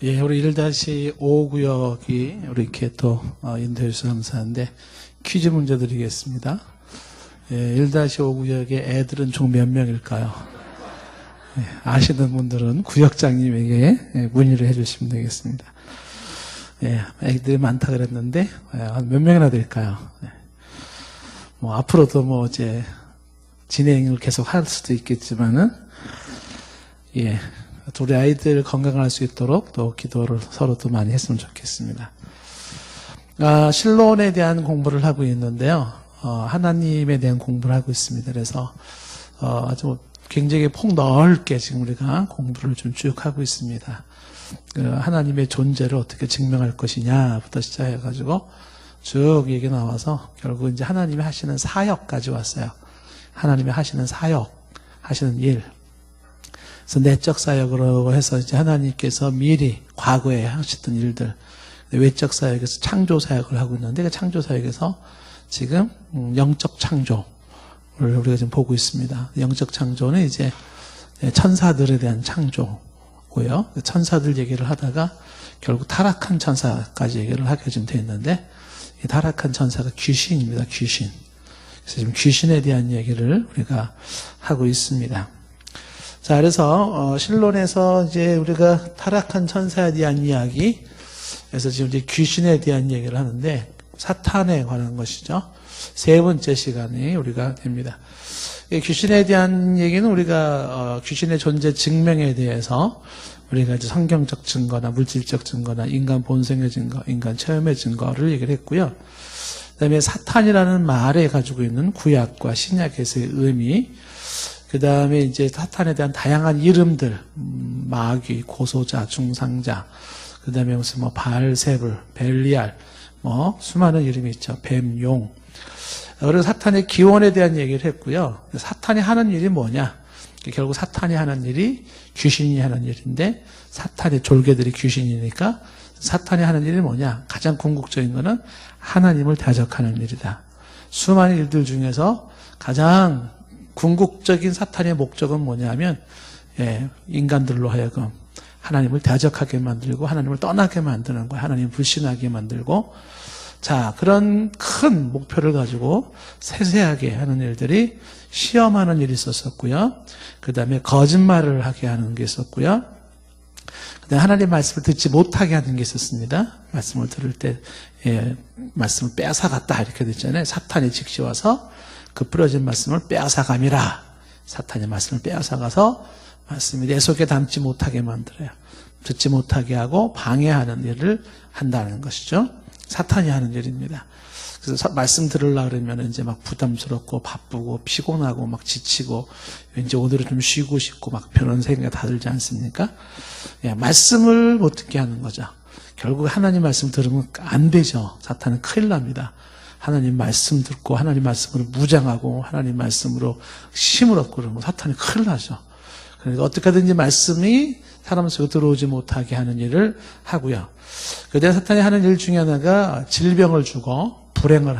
예, 우리 1-5구역이 우리 이렇게 또 인도해 주셔서 감사한데 퀴즈 문제 드리겠습니다. 예, 1-5구역의 애들은 총 몇 명일까요? 예, 아시는 분들은 구역장님에게 문의를 해주시면 되겠습니다. 예, 애들이 많다 그랬는데 몇 명이나 될까요? 예. 뭐 앞으로도 뭐 이제 진행을 계속 할 수도 있겠지만은 예. 우리 아이들 건강할 수 있도록 또 기도를 서로 또 많이 했으면 좋겠습니다. 신론에 대한 공부를 하고 있는데요. 하나님에 대한 공부를 하고 있습니다. 그래서 아주 굉장히 폭넓게 지금 우리가 공부를 좀 쭉 하고 있습니다. 하나님의 존재를 어떻게 증명할 것이냐부터 시작해가지고 쭉 얘기 나와서 결국 이제 하나님이 하시는 사역까지 왔어요. 하나님이 하시는 사역, 하시는 일. 그래서 내적 사역으로 해서 이제 하나님께서 미리 과거에 하셨던 일들, 외적 사역에서 창조 사역을 하고 있는데 그 창조 사역에서 지금 영적 창조를 우리가 지금 보고 있습니다. 영적 창조는 이제 천사들에 대한 창조고요. 천사들 얘기를 하다가 결국 타락한 천사까지 얘기를 하게 좀 돼 있는데 이 타락한 천사가 귀신입니다. 귀신. 그래서 지금 귀신에 대한 얘기를 우리가 하고 있습니다. 자, 그래서 신론에서 이제 우리가 타락한 천사에 대한 이야기, 그래서 지금 이제 귀신에 대한 얘기를 하는데 사탄에 관한 것이죠. 세 번째 시간이 우리가 됩니다. 귀신에 대한 얘기는 우리가 귀신의 존재 증명에 대해서 우리가 이제 성경적 증거나 물질적 증거나 인간 본성의 증거, 인간 체험의 증거를 얘기를 했고요. 그다음에 사탄이라는 말에 가지고 있는 구약과 신약에서의 의미. 그 다음에 이제 사탄에 대한 다양한 이름들, 마귀, 고소자, 중상자, 그 다음에 무슨 뭐 바알세불, 벨리알, 뭐 수많은 이름이 있죠. 뱀, 용. 그리고 사탄의 기원에 대한 얘기를 했고요. 사탄이 하는 일이 뭐냐? 결국 사탄이 하는 일이 귀신이 하는 일인데 사탄의 졸개들이 귀신이니까 사탄이 하는 일이 뭐냐? 가장 궁극적인 거는 하나님을 대적하는 일이다. 수많은 일들 중에서 가장 궁극적인 사탄의 목적은 뭐냐면 인간들로 하여금 하나님을 대적하게 만들고 하나님을 떠나게 만드는 거예요. 하나님을 불신하게 만들고 자 그런 큰 목표를 가지고 세세하게 하는 일들이 시험하는 일이 있었고요. 그 다음에 거짓말을 하게 하는 게 있었고요. 그 다음에 하나님 말씀을 듣지 못하게 하는 게 있었습니다. 말씀을 들을 때 말씀을 빼앗아갔다 이렇게 됐잖아요. 사탄이 즉시 와서 그 뿌려진 말씀을 빼앗아감이라. 사탄의 말씀을 빼앗아가서 말씀이 내 속에 담지 못하게 만들어요. 듣지 못하게 하고 방해하는 일을 한다는 것이죠. 사탄이 하는 일입니다. 그래서 말씀 들으려고 그러면 이제 막 부담스럽고 바쁘고 피곤하고 막 지치고 왠지 오늘은 좀 쉬고 싶고 막 그런 생각이 다 들지 않습니까? 말씀을 못 듣게 하는 거죠. 결국 하나님 말씀 들으면 안 되죠. 사탄은 큰일 납니다. 하나님 말씀 듣고 하나님 말씀으로 무장하고 하나님 말씀으로 힘을 얻고 그러면 사탄이 큰일 나죠. 그러니까 어떻게든지 말씀이 사람 속에 들어오지 못하게 하는 일을 하고요. 그다음에 사탄이 하는 일 중에 하나가 질병을 주고 불행을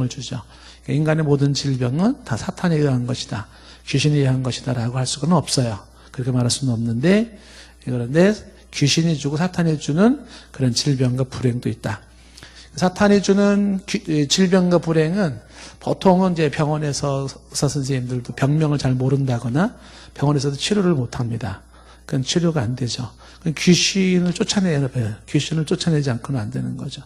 주죠. 그러니까 인간의 모든 질병은 다 사탄에 의한 것이다. 귀신에 의한 것이다 라고 할 수는 없어요. 그렇게 말할 수는 없는데 그런데 귀신이 주고 사탄이 주는 그런 질병과 불행도 있다. 사탄이 주는 질병과 불행은 보통은 이제 병원에서 의사 선생님들도 병명을 잘 모른다거나 병원에서도 치료를 못 합니다. 그건 치료가 안 되죠. 귀신을 쫓아내야 돼요. 귀신을 쫓아내지 않고는 안 되는 거죠.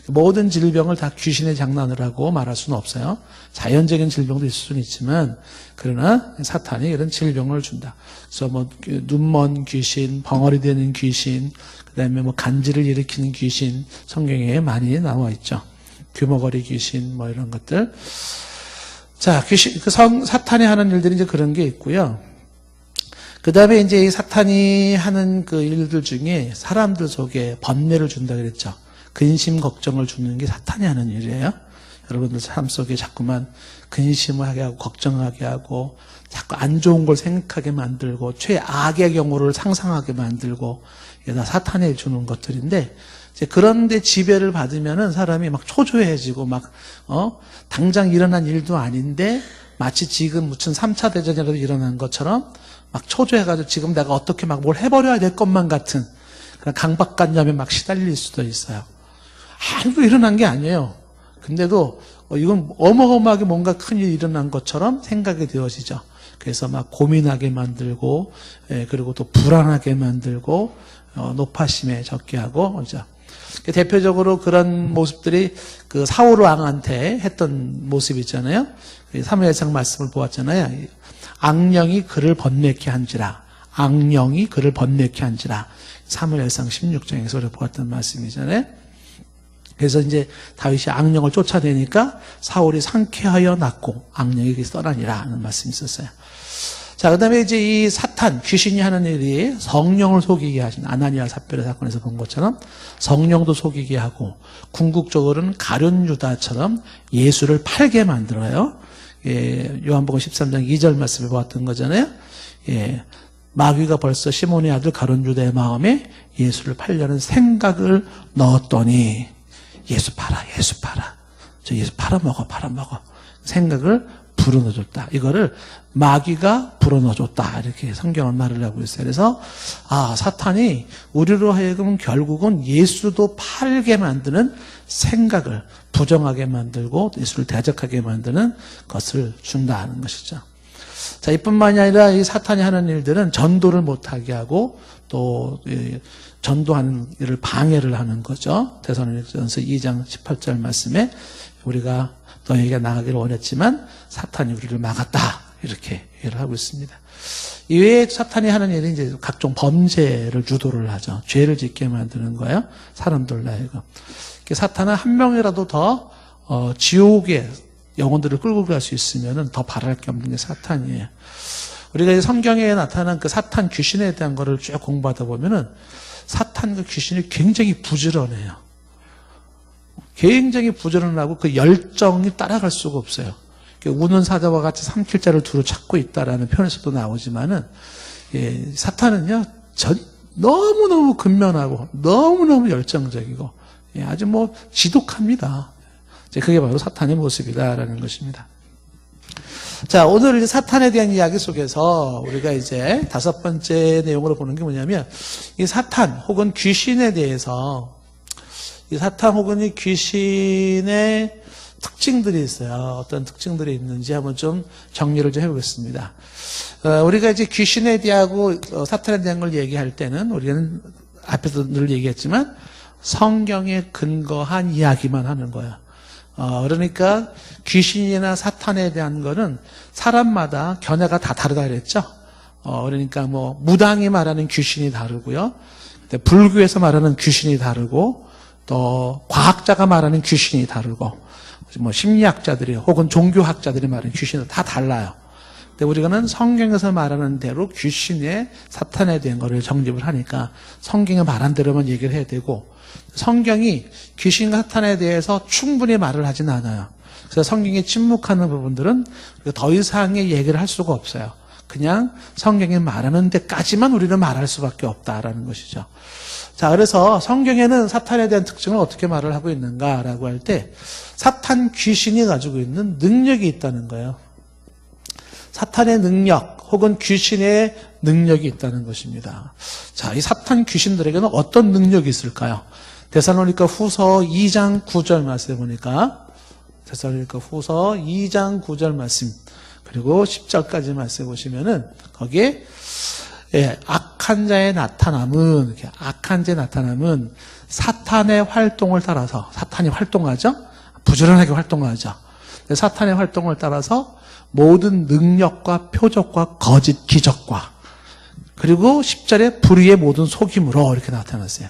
모든 질병을 다 귀신의 장난을 하고 말할 수는 없어요. 자연적인 질병도 있을 수는 있지만 그러나 사탄이 이런 질병을 준다. 그래서 뭐 눈먼 귀신, 벙어리 되는 귀신, 그다음에 뭐 간지를 일으키는 귀신 성경에 많이 나와 있죠. 귀머거리 귀신 뭐 이런 것들. 자, 귀신 사탄이 하는 일들이 이제 그런 게 있고요. 그다음에 이제 이 사탄이 하는 그 일들 중에 사람들 속에 번뇌를 준다 그랬죠. 근심 걱정을 주는 게 사탄이 하는 일이에요. 여러분들 삶 속에 자꾸만 근심을 하게 하고 걱정하게 하고 자꾸 안 좋은 걸 생각하게 만들고 최악의 경우를 상상하게 만들고 이게 다 사탄이 주는 것들인데 이제 그런데 지배를 받으면은 사람이 막 초조해지고 막 당장 일어난 일도 아닌데 마치 지금 무슨 3차 대전이라도 일어난 것처럼 막 초조해가지고 지금 내가 어떻게 막 뭘 해버려야 될 것만 같은 강박관념에 막 시달릴 수도 있어요. 아무도 일어난 게 아니에요. 근데도 이건 어마어마하게 뭔가 큰일이 일어난 것처럼 생각이 되어지죠. 그래서 막 고민하게 만들고, 그리고 또 불안하게 만들고, 노파심에 적게 하고, 그죠. 대표적으로 그런 모습들이 그 사울 왕한테 했던 모습 있잖아요. 사무엘상 말씀을 보았잖아요. 악령이 그를 번뇌케 한지라. 악령이 그를 번뇌케 한지라. 사무엘상 16장에서 우리가 보았던 말씀이잖아요. 그래서 이제 다윗이 악령을 쫓아내니까 사울이 상쾌하여 났고 악령이 떠나니라 하는 말씀이 있었어요. 자, 그 다음에 이제 이 사탄, 귀신이 하는 일이 성령을 속이게 하신 아나니아 삽비라 사건에서 본 것처럼 성령도 속이게 하고 궁극적으로는 가룟 유다처럼 예수를 팔게 만들어요. 요한복음 13장 2절 말씀을 보았던 거잖아요. 마귀가 벌써 시몬의 아들 가룟 유다의 마음에 예수를 팔려는 생각을 넣었더니 예수 팔아. 저 예수 팔아먹어. 생각을 불어넣어줬다. 이거를 마귀가 불어넣어줬다. 이렇게 성경은 말을 하고 있어요. 그래서, 사탄이 우리로 하여금 결국은 예수도 팔게 만드는 생각을 부정하게 만들고 예수를 대적하게 만드는 것을 준다는 것이죠. 자, 이뿐만이 아니라 이 사탄이 하는 일들은 전도를 못하게 하고 또 전도하는 일을 방해를 하는 거죠. 데살로니가전서 2장 18절 말씀에 우리가 너희에게 나가기를 원했지만 사탄이 우리를 막았다. 이렇게 얘기를 하고 있습니다. 이외에 사탄이 하는 일이 이제 각종 범죄를 주도를 하죠. 죄를 짓게 만드는 거예요. 사람들 하여금. 사탄은 한 명이라도 더 지옥에 영혼들을 끌고 갈 수 있으면 더 바랄 게 없는 게 사탄이에요. 우리가 성경에 나타난 그 사탄 귀신에 대한 거를 쭉 공부하다 보면은 사탄과 귀신이 굉장히 부지런해요. 굉장히 부지런하고 그 열정이 따라갈 수가 없어요. 우는 사자와 같이 삼킬자를 두루 찾고 있다라는 표현에서도 나오지만은, 사탄은요, 너무너무 근면하고, 너무너무 열정적이고, 아주 지독합니다. 그게 바로 사탄의 모습이다라는 것입니다. 자, 오늘 사탄에 대한 이야기 속에서 우리가 이제 5번째 내용으로 보는 게 뭐냐면, 이 사탄 혹은 귀신에 대해서, 이 사탄 혹은 이 귀신의 특징들이 있어요. 어떤 특징들이 있는지 한번 좀 정리를 좀 해보겠습니다. 우리가 이제 귀신에 대하고 사탄에 대한 걸 얘기할 때는 우리는 앞에서 늘 얘기했지만 성경에 근거한 이야기만 하는 거예요. 그러니까 귀신이나 사탄에 대한 거는 사람마다 견해가 다 다르다 그랬죠. 그러니까 무당이 말하는 귀신이 다르고요. 불교에서 말하는 귀신이 다르고 또 과학자가 말하는 귀신이 다르고 심리학자들이 혹은 종교학자들이 말하는 귀신은 다 달라요. 근데 우리가는 성경에서 말하는 대로 귀신의 사탄에 대한 거를 정립을 하니까 성경에 말한 대로만 얘기를 해야 되고 성경이 귀신과 사탄에 대해서 충분히 말을 하진 않아요. 그래서 성경에 침묵하는 부분들은 더 이상의 얘기를 할 수가 없어요. 그냥 성경에 말하는 데까지만 우리는 말할 수밖에 없다라는 것이죠. 자, 그래서 성경에는 사탄에 대한 특징을 어떻게 말을 하고 있는가라고 할 때 사탄 귀신이 가지고 있는 능력이 있다는 거예요. 사탄의 능력 혹은 귀신의 능력이 있다는 것입니다. 자, 이 사탄 귀신들에게는 어떤 능력이 있을까요? 데살로니가 후서 2장 9절 말씀에 보니까 데살로니가 후서 2장 9절 말씀 그리고 10절까지 말씀해 보시면은 거기에 악한 자의 나타남은 사탄의 활동을 따라서 사탄이 활동하죠. 부지런하게 활동하죠. 사탄의 활동을 따라서 모든 능력과 표적과 거짓 기적과 그리고 10절에 불의의 모든 속임으로 이렇게 나타났어요.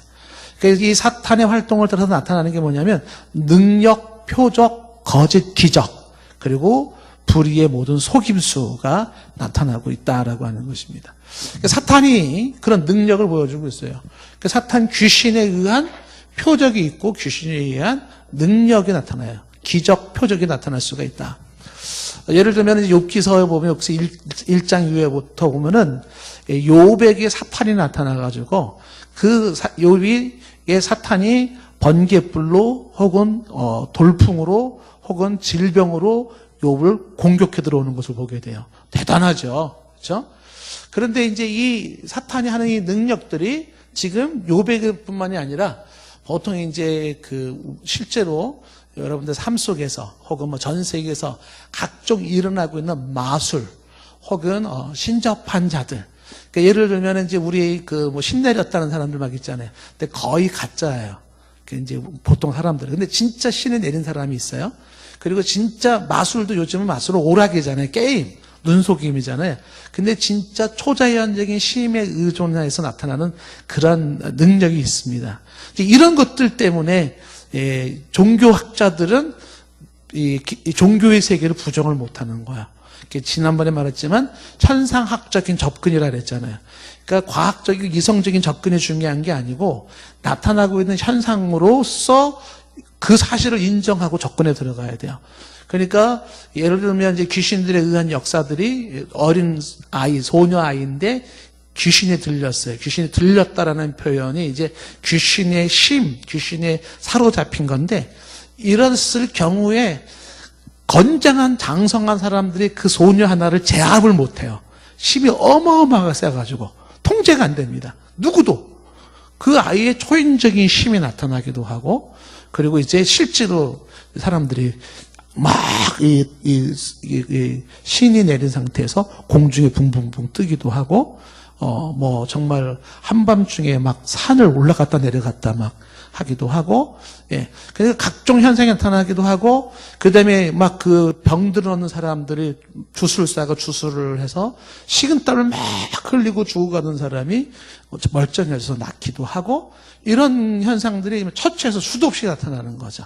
그러니까 이 사탄의 활동을 따라서 나타나는 게 뭐냐면 능력, 표적, 거짓 기적 그리고 불의의 모든 속임수가 나타나고 있다라고 하는 것입니다. 그러니까 사탄이 그런 능력을 보여주고 있어요. 그러니까 사탄 귀신에 의한 표적이 있고 귀신에 의한 능력이 나타나요. 기적, 표적이 나타날 수가 있다. 예를 들면 욥기서에 보면 욥기 1장 이후에부터 보면은 욥에게 사탄이 나타나가지고 그 욥의 사탄이 번갯불로 혹은 돌풍으로 혹은 질병으로 욥을 공격해 들어오는 것을 보게 돼요. 대단하죠. 그렇죠? 그런데 이제 이 사탄이 하는 이 능력들이 지금 요배뿐만이 아니라 보통 이제 실제로 여러분들 삶 속에서 혹은 뭐 전 세계에서 각종 일어나고 있는 마술 혹은 신접한 자들. 그러니까 예를 들면 이제 우리 뭐 신내렸다는 사람들 막 있잖아요. 근데 거의 가짜예요. 이제 보통 사람들. 근데 진짜 신을 내린 사람이 있어요. 그리고 진짜 마술도 요즘은 마술은 오락이잖아요. 게임, 눈속임이잖아요. 근데 진짜 초자연적인 신에 의존해서 나타나는 그런 능력이 있습니다. 이런 것들 때문에 종교학자들은 이 종교의 세계를 부정을 못하는 거야. 지난번에 말했지만 현상학적인 접근이라 그랬잖아요. 그러니까 과학적인 이성적인 접근이 중요한 게 아니고 나타나고 있는 현상으로서 그 사실을 인정하고 접근에 들어가야 돼요. 그러니까 예를 들면 이제 귀신들에 의한 역사들이 어린 아이, 소녀 아이인데 귀신에 들렸어요. 귀신이 들렸다라는 표현이 이제 귀신의 귀신에 사로잡힌 건데 이랬을 경우에 건장한 장성한 사람들이 그 소녀 하나를 제압을 못해요. 힘이 어마어마하게 세가지고 통제가 안 됩니다. 누구도. 그 아이의 초인적인 힘이 나타나기도 하고 그리고 이제 실제로 사람들이 막 신이 내린 상태에서 공중에 붕붕붕 뜨기도 하고 뭐 정말 한밤중에 막 산을 올라갔다 내려갔다 막 하기도 하고, 예. 그래서 각종 현상이 나타나기도 하고, 그 다음에 막 그 병들 얻는 사람들이 주술사가 주술을 해서 식은땀을 막 흘리고 죽어가는 사람이 멀쩡해져서 낫기도 하고, 이런 현상들이 처처에서 수도 없이 나타나는 거죠.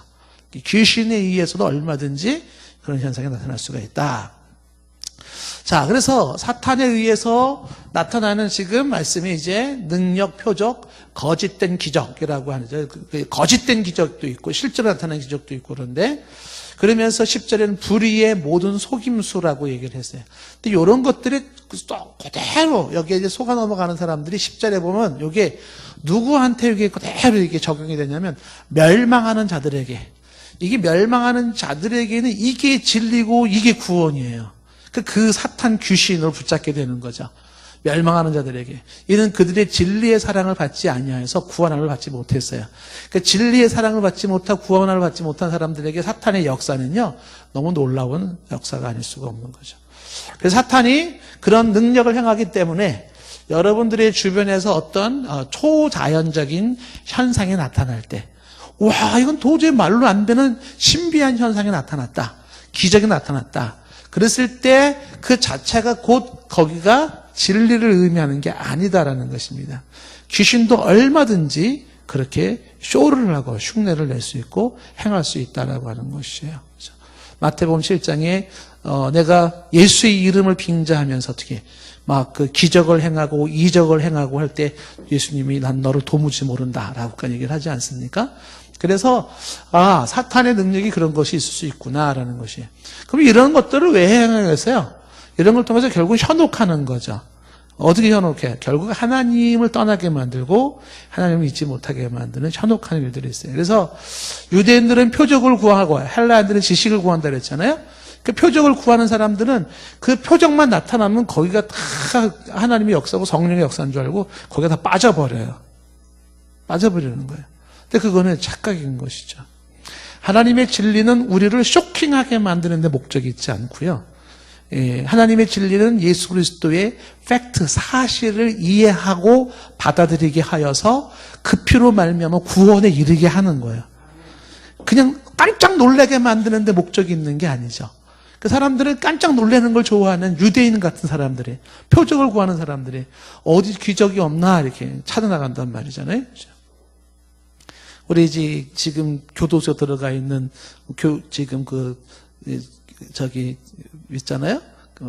귀신에 의해서도 얼마든지 그런 현상이 나타날 수가 있다. 자, 그래서 사탄에 의해서 나타나는 지금 말씀이 이제 능력, 표적, 거짓된 기적이라고 하죠. 거짓된 기적도 있고 실제로 나타나는 기적도 있고 그런데 그러면서 10절에는 불의의 모든 속임수라고 얘기를 했어요. 근데 이런 것들이 또 그대로 여기에 이제 속아 넘어가는 사람들이 10절에 보면 이게 누구한테 이게 그대로 이게 적용이 되냐면 멸망하는 자들에게 이게 멸망하는 자들에게는 이게 진리고 이게 구원이에요. 그 사탄 귀신으로 붙잡게 되는 거죠. 멸망하는 자들에게. 이는 그들의 진리의 사랑을 받지 아니하여서 구원함을 받지 못했어요. 그러니까 진리의 사랑을 받지 못하고 구원함을 받지 못한 사람들에게 사탄의 역사는요, 너무 놀라운 역사가 아닐 수가 없는 거죠. 그래서 사탄이 그런 능력을 행하기 때문에 여러분들의 주변에서 어떤 초자연적인 현상이 나타날 때, 와, 이건 도저히 말로 안 되는 신비한 현상이 나타났다. 기적이 나타났다. 그랬을 때 그 자체가 곧 거기가 진리를 의미하는 게 아니다라는 것입니다. 귀신도 얼마든지 그렇게 쇼를 하고 흉내를 낼 수 있고 행할 수 있다라고 하는 것이에요. 마태복음 7장에 내가 예수의 이름을 빙자하면서 어떻게 막 그 기적을 행하고 이적을 행하고 할 때 예수님이 난 너를 도무지 모른다라고 얘기를 하지 않습니까? 그래서 사탄의 능력이 그런 것이 있을 수 있구나라는 것이에요. 그럼 이런 것들을 왜 행하겠어요? 이런 걸 통해서 결국 현혹하는 거죠. 어떻게 현혹해? 결국 하나님을 떠나게 만들고 하나님을 잊지 못하게 만드는 현혹하는 일들이 있어요. 그래서 유대인들은 표적을 구하고 헬라인들은 지식을 구한다 그랬잖아요. 그 표적을 구하는 사람들은 그 표적만 나타나면 거기가 다 하나님의 역사고 성령의 역사인 줄 알고 거기가 다 빠져버려요. 빠져버리는 거예요. 근데 그거는 착각인 것이죠. 하나님의 진리는 우리를 쇼킹하게 만드는 데 목적이 있지 않고요. 하나님의 진리는 예수 그리스도의 팩트, 사실을 이해하고 받아들이게 하여서 그 피로 말미암아 구원에 이르게 하는 거예요. 그냥 깜짝 놀라게 만드는 데 목적이 있는 게 아니죠. 그 사람들은 깜짝 놀라는 걸 좋아하는 유대인 같은 사람들이, 표적을 구하는 사람들이 어디 기적이 없나 이렇게 찾아나간단 말이잖아요. 우리 지금 교도소 들어가 있는 지금 있잖아요. 그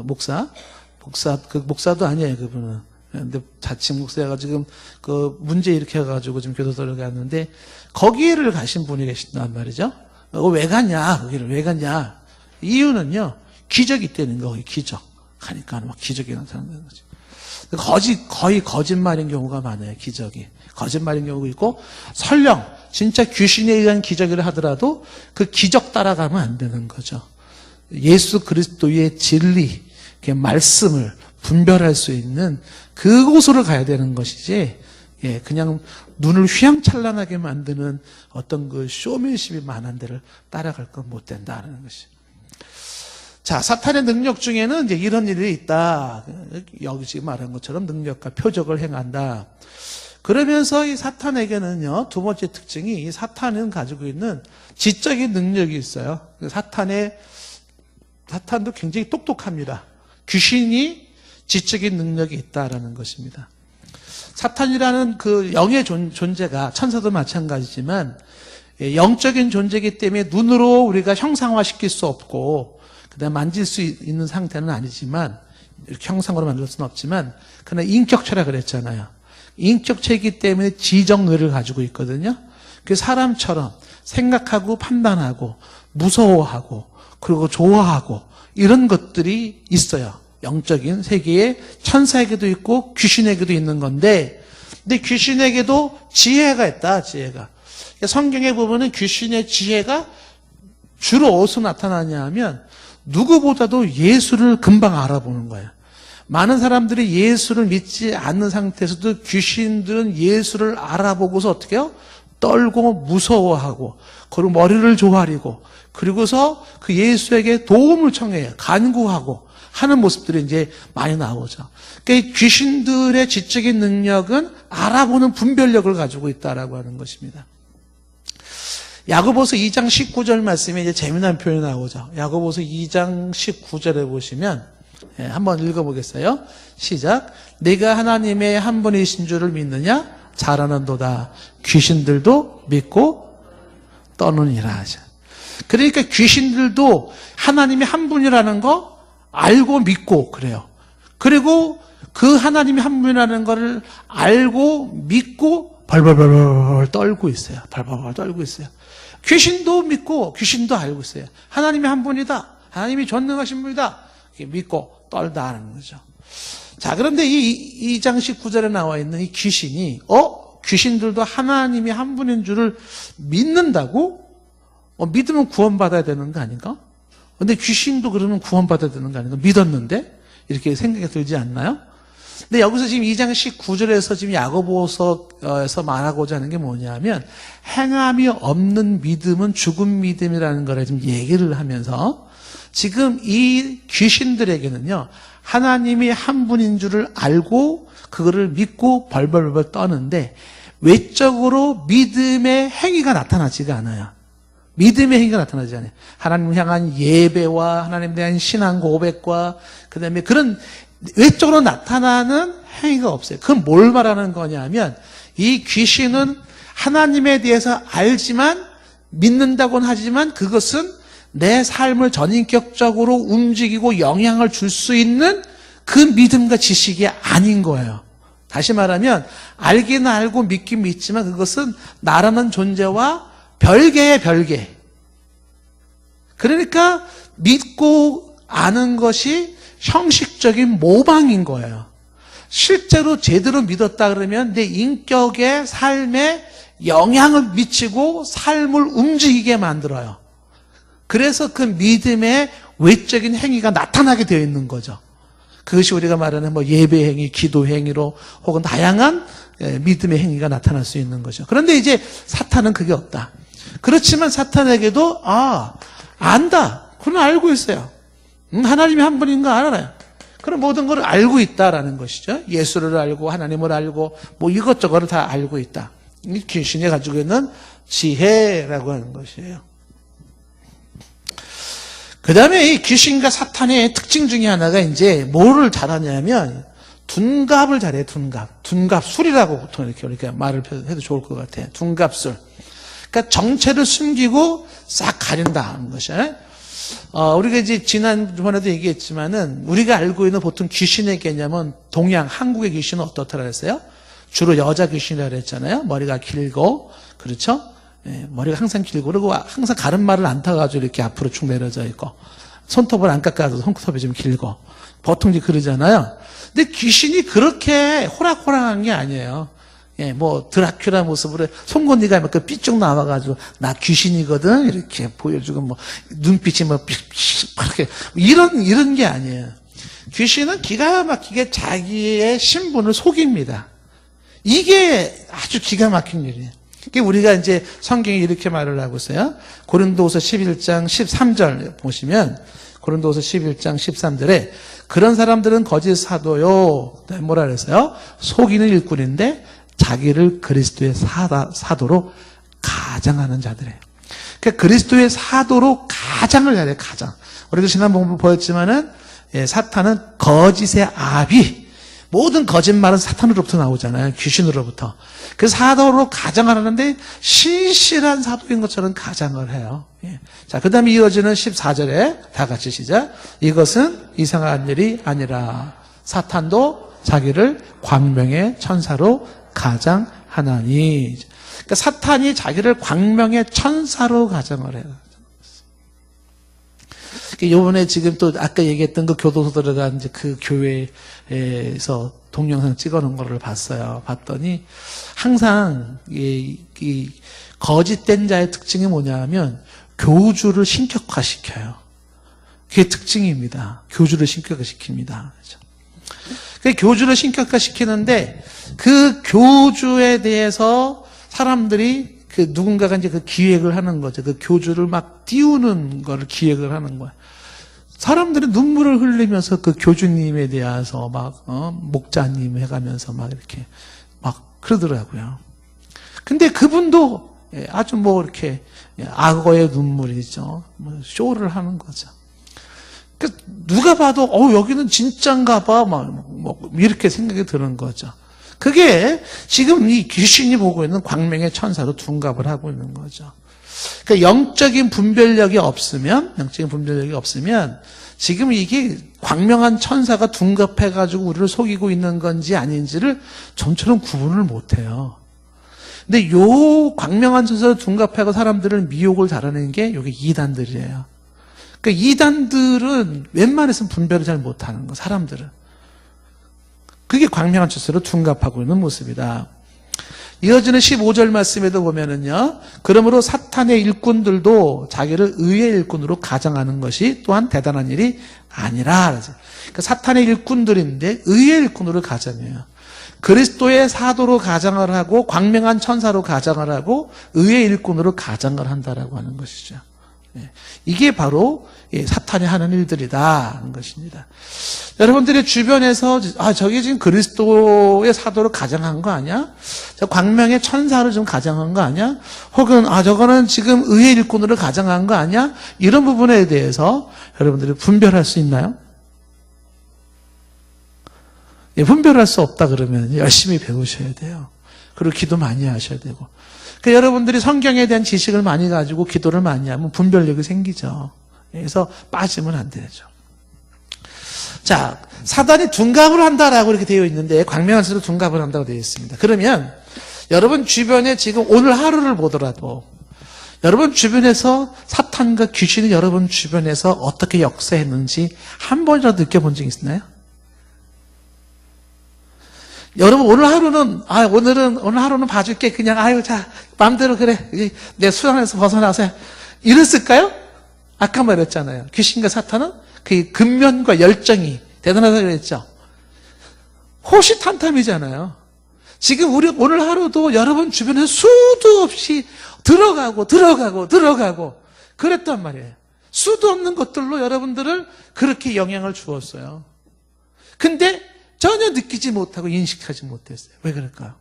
목사도 아니에요, 그분은. 근데 자칭 목사가 지금 그 문제 일으켜가지고 지금 교도소 들어갔는데 거기를 가신 분이 계신단 말이죠. 왜 갔냐? 거기를 왜 갔냐? 이유는요, 기적이 있다는 거예요, 기적. 하니까 막 기적이 나타나는 거지. 거의 거짓말인 경우가 많아요, 기적이. 거짓말인 경우가 있고, 설령 진짜 귀신에 의한 기적이라 하더라도 그 기적 따라가면 안 되는 거죠. 예수 그리스도의 진리, 말씀을 분별할 수 있는 그곳으로 가야 되는 것이지, 예, 그냥 눈을 휘황찬란하게 만드는 어떤 그 쇼맨십이 만한 데를 따라갈 건 못 된다는 것이. 자, 사탄의 능력 중에는 이제 이런 일이 있다. 여기 지금 말한 것처럼 능력과 표적을 행한다. 그러면서 이 사탄에게는요, 두 번째 특징이 이 사탄은 가지고 있는 지적인 능력이 있어요. 사탄도 굉장히 똑똑합니다. 귀신이 지적인 능력이 있다라는 것입니다. 사탄이라는 그 영의 존재가 천사도 마찬가지지만 영적인 존재이기 때문에 눈으로 우리가 형상화시킬 수 없고 그다음 만질 수 있는 상태는 아니지만 이렇게 형상으로 만들 수는 없지만 그러나 인격체라 그랬잖아요. 인격체이기 때문에 지정의를 가지고 있거든요. 그 사람처럼 생각하고 판단하고 무서워하고 그리고 좋아하고 이런 것들이 있어요. 영적인 세계에 천사에게도 있고 귀신에게도 있는 건데, 근데 귀신에게도 지혜가 있다. 지혜가. 성경에 보면은 귀신의 지혜가 주로 어디서 나타나냐 하면 누구보다도 예수를 금방 알아보는 거예요. 많은 사람들이 예수를 믿지 않는 상태에서도 귀신들은 예수를 알아보고서 어떻게 해요? 떨고 무서워하고 그리고 머리를 조아리고 그리고서 그 예수에게 도움을 청해요. 간구하고 하는 모습들이 이제 많이 나오죠. 그러니까 귀신들의 지적인 능력은 알아보는 분별력을 가지고 있다라고 하는 것입니다. 야고보서 2장 19절 말씀에 이제 재미난 표현이 나오죠. 야고보서 2장 19절에 보시면 한번 읽어보겠어요. 시작. 네가 하나님의 한 분이신 줄을 믿느냐? 잘하는도다. 귀신들도 믿고 떠느니라 하죠. 그러니까 귀신들도 하나님이 한 분이라는 거 알고 믿고 그래요. 그리고 그 하나님이 한 분이라는 거를 알고 믿고 벌벌벌 떨고 있어요. 벌벌벌 떨고 있어요. 귀신도 믿고 귀신도 알고 있어요. 하나님이 한 분이다. 하나님이 전능하신 분이다. 믿고 떨다는 거죠. 자, 그런데 이 2장 19절에 나와 있는 이 귀신이 귀신들도 하나님이 한 분인 줄을 믿는다고? 믿으면 구원받아야 되는 거 아닌가? 근데 귀신도 그러면 구원받아야 되는 거 아닌가? 믿었는데? 이렇게 생각이 들지 않나요? 근데 여기서 지금 2장 19절에서 지금 야고보서에서 말하고자 하는 게 뭐냐면 행함이 없는 믿음은 죽은 믿음이라는 걸 지금 얘기를 하면서 지금 이 귀신들에게는요, 하나님이 한 분인 줄을 알고 그거를 믿고 벌벌벌 떠는데 외적으로 믿음의 행위가 나타나지가 않아요. 믿음의 행위가 나타나지 않아요. 하나님을 향한 예배와 하나님에 대한 신앙 고백과 그다음에 그런 외적으로 나타나는 행위가 없어요. 그건 뭘 말하는 거냐면 이 귀신은 하나님에 대해서 알지만 믿는다고는 하지만 그것은 내 삶을 전인격적으로 움직이고 영향을 줄 수 있는 그 믿음과 지식이 아닌 거예요. 다시 말하면 알긴 알고 믿긴 믿지만 그것은 나라는 존재와 별개의 별개. 그러니까 믿고 아는 것이 형식적인 모방인 거예요. 실제로 제대로 믿었다 그러면 내 인격의 삶에 영향을 미치고 삶을 움직이게 만들어요. 그래서 그 믿음의 외적인 행위가 나타나게 되어 있는 거죠. 그것이 우리가 말하는 예배 행위, 기도 행위로 혹은 다양한 믿음의 행위가 나타날 수 있는 거죠. 그런데 이제 사탄은 그게 없다. 그렇지만 사탄에게도 안다. 그건 알고 있어요. 하나님이 한 분인 거 알아요. 그런 모든 걸 알고 있다라는 것이죠. 예수를 알고 하나님을 알고 이것저것을 다 알고 있다. 이 귀신이 가지고 있는 지혜라고 하는 것이에요. 그 다음에 이 귀신과 사탄의 특징 중에 하나가 이제 뭐를 잘하냐면 둔갑을 잘해요. 둔갑술이라고 보통 이렇게 우리가 말을 해도 좋을 것 같아요. 둔갑술. 그러니까 정체를 숨기고 싹 가린다는 것이에요. 우리가 이제 지난번에도 얘기했지만은 우리가 알고 있는 보통 귀신의 개념은 동양, 한국의 귀신은 어떻더라 그랬어요? 주로 여자 귀신이라고 그랬잖아요. 머리가 길고, 그렇죠? 머리가 항상 길고, 그리고 항상 가른말을 안 타가지고 이렇게 앞으로 쭉 내려져 있고, 손톱을 안 깎아도 손톱이 좀 길고, 보통 이제 그러잖아요. 근데 귀신이 그렇게 호락호락한 게 아니에요. 드라큘라 모습으로 송곳니가 막 삐쭉 나와가지고, 나 귀신이거든? 이렇게 보여주고, 눈빛이 이렇게, 이런 게 아니에요. 귀신은 기가 막히게 자기의 신분을 속입니다. 이게 아주 기가 막힌 일이에요. 우리가 이제 성경에 이렇게 말을 하고 있어요. 고린도후서 11장 13절 보시면 고린도후서 11장 13절에 그런 사람들은 거짓 사도요. 뭐라 그랬어요? 속이는 일꾼인데 자기를 그리스도의 사도로 가장하는 자들이에요. 그러니까 그리스도의 사도로 가장을 해야 돼요. 가장. 우리도 지난번 보였지만은 사탄은 거짓의 아비. 모든 거짓말은 사탄으로부터 나오잖아요. 귀신으로부터. 그래서 사도로 가장을 하는데 신실한 사도인 것처럼 가장을 해요. 자, 그 다음에 이어지는 14절에 다 같이 시작. 이것은 이상한 일이 아니라 사탄도 자기를 광명의 천사로 가장하나니. 그러니까 사탄이 자기를 광명의 천사로 가장을 해요. 요번에 지금 또 아까 얘기했던 그 교도소 들어간 이제 그 교회에서 동영상 찍어놓은 거를 봤어요. 봤더니 항상 이 거짓된 자의 특징이 뭐냐면 교주를 신격화시켜요. 그게 특징입니다. 교주를 신격화시킵니다. 그렇죠? 그 교주를 신격화시키는데 그 교주에 대해서 사람들이 그 누군가가 이제 그 기획을 하는 거죠. 그 교주를 막 띄우는 거를 기획을 하는 거야. 사람들이 눈물을 흘리면서 그 교주님에 대해서 막 목자님 해가면서 막 이렇게 막 그러더라고요. 근데 그분도 아주 뭐 이렇게 악어의 눈물이죠. 뭐 쇼를 하는 거죠. 그 누가 봐도 여기는 진짠가 봐 막 이렇게 생각이 드는 거죠. 그게 지금 이 귀신이 보고 있는 광명의 천사로 둔갑을 하고 있는 거죠. 그러니까 영적인 분별력이 없으면 지금 이게 광명한 천사가 둔갑해가지고 우리를 속이고 있는 건지 아닌지를 좀처럼 구분을 못해요. 근데 요 광명한 천사로 둔갑하고 사람들을 미혹을 잘하는 게 요게 이단들이에요. 그러니까 이단들은 웬만해서는 분별을 잘 못하는 거, 사람들은. 그게 광명한 천사로 둔갑하고 있는 모습이다. 이어지는 15절 말씀에도 보면은요, 그러므로 사탄의 일꾼들도 자기를 의의 일꾼으로 가장하는 것이 또한 대단한 일이 아니라. 그러니까 사탄의 일꾼들인데 의의 일꾼으로 가장해요. 그리스도의 사도로 가장을 하고 광명한 천사로 가장을 하고 의의 일꾼으로 가장을 한다라고 하는 것이죠. 이게 바로 사탄이 하는 일들이다 하는 것입니다. 여러분들의 주변에서 저게 지금 그리스도의 사도로 가장한 거 아니야? 저 광명의 천사로 좀 가장한 거 아니야? 혹은 저거는 지금 의의 일꾼으로 가장한 거 아니야? 이런 부분에 대해서 여러분들이 분별할 수 있나요? 분별할 수 없다 그러면 열심히 배우셔야 돼요. 그리고 기도 많이 하셔야 되고. 그러니까 여러분들이 성경에 대한 지식을 많이 가지고 기도를 많이 하면 분별력이 생기죠. 그래서 빠지면 안 되죠. 자, 사단이 둔갑을 한다라고 이렇게 되어 있는데 광명한 천사로 둔갑을 한다고 되어 있습니다. 그러면 여러분 주변에 지금 오늘 하루를 보더라도 여러분 주변에서 사탄과 귀신이 여러분 주변에서 어떻게 역사했는지 한 번이라도 느껴본 적 있나요? 여러분 오늘 하루는 봐줄게. 그냥 자 마음대로 그래. 내 수단에서 벗어나서 이랬을까요? 아까 말했잖아요. 귀신과 사탄은 그 근면과 열정이 대단하다고 그랬죠. 호시탐탐이잖아요. 지금 우리 오늘 하루도 여러분 주변에 수도 없이 들어가고 그랬단 말이에요. 수도 없는 것들로 여러분들을 그렇게 영향을 주었어요. 근데 전혀 느끼지 못하고 인식하지 못했어요. 왜 그럴까요?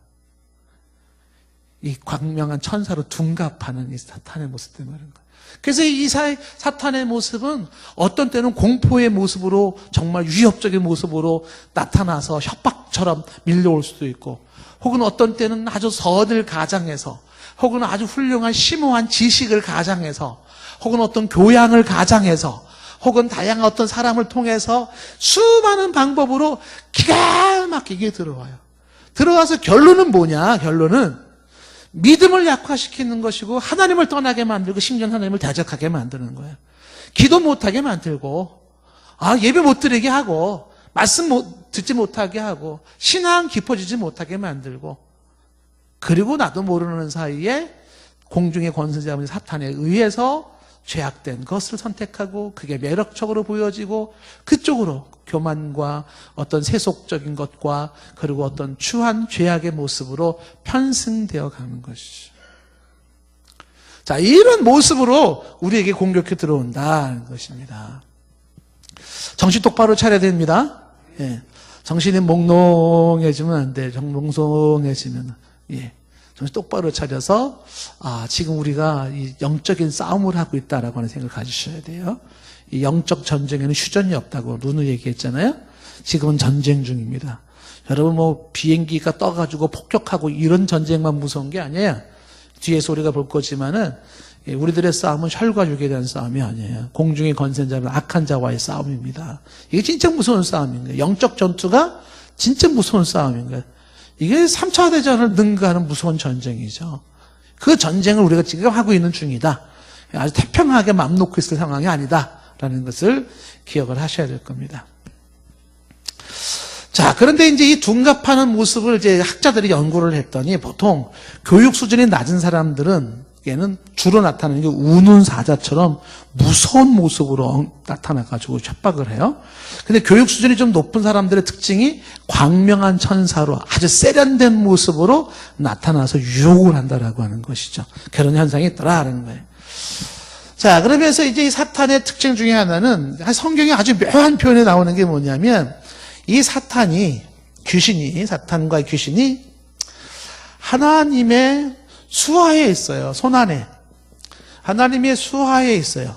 이 광명한 천사로 둔갑하는 이 사탄의 모습 때문에 그런 거예요. 그래서 이 사탄의 모습은 어떤 때는 공포의 모습으로 정말 위협적인 모습으로 나타나서 협박처럼 밀려올 수도 있고, 혹은 어떤 때는 아주 선을 가장해서, 혹은 아주 훌륭한 심오한 지식을 가장해서, 혹은 어떤 교양을 가장해서, 혹은 다양한 어떤 사람을 통해서 수많은 방법으로 기가 막히게 들어와요. 들어와서 결론은 뭐냐? 결론은 믿음을 약화시키는 것이고 하나님을 떠나게 만들고 심지어 하나님을 대적하게 만드는 거예요. 기도 못하게 만들고 예배 못 드리게 하고 말씀 듣지 못하게 하고 신앙 깊어지지 못하게 만들고, 그리고 나도 모르는 사이에 공중의 권세 잡은 사탄에 의해서 죄악된 것을 선택하고 그게 매력적으로 보여지고 그쪽으로 교만과 어떤 세속적인 것과 그리고 어떤 추한 죄악의 모습으로 편승되어 가는 것이죠. 자, 이런 모습으로 우리에게 공격해 들어온다는 것입니다. 정신 똑바로 차려야 됩니다. 예. 정신이 몽롱해지면 안 돼. 몽롱해지면. 예. 정신 똑바로 차려서, 지금 우리가 이 영적인 싸움을 하고 있다라고 하는 생각을 가지셔야 돼요. 이 영적 전쟁에는 휴전이 없다고 누누이 얘기했잖아요. 지금은 전쟁 중입니다. 여러분 비행기가 떠가지고 폭격하고 이런 전쟁만 무서운 게 아니에요. 뒤에서 우리가 볼 거지만은 우리들의 싸움은 혈과 육에 대한 싸움이 아니에요. 공중의 권세인 자는 악한 자와의 싸움입니다. 이게 진짜 무서운 싸움인 거예요. 영적 전투가 진짜 무서운 상황인 거예요. 이게 3차 대전을 능가하는 무서운 전쟁이죠. 그 전쟁을 우리가 지금 하고 있는 중이다. 아주 태평하게 맘 놓고 있을 상황이 아니다라는 것을 기억을 하셔야 될 겁니다. 자, 그런데 이제 이 둔갑하는 모습을 이제 학자들이 연구를 했더니 보통 교육 수준이 낮은 사람들은 얘는 주로 나타나는 게 우는 사자처럼 무서운 모습으로 나타나가지고 협박을 해요. 근데 교육 수준이 좀 높은 사람들의 특징이 광명한 천사로 아주 세련된 모습으로 나타나서 유혹을 한다라고 하는 것이죠. 그런 현상이 있더라라는 거예요. 자, 그러면서 이제 이 사탄의 특징 중에 하나는 성경에 아주 묘한 표현이 나오는 게 뭐냐면 이 사탄과 귀신이 하나님의 수하에 있어요. 손안에. 하나님의 수하에 있어요.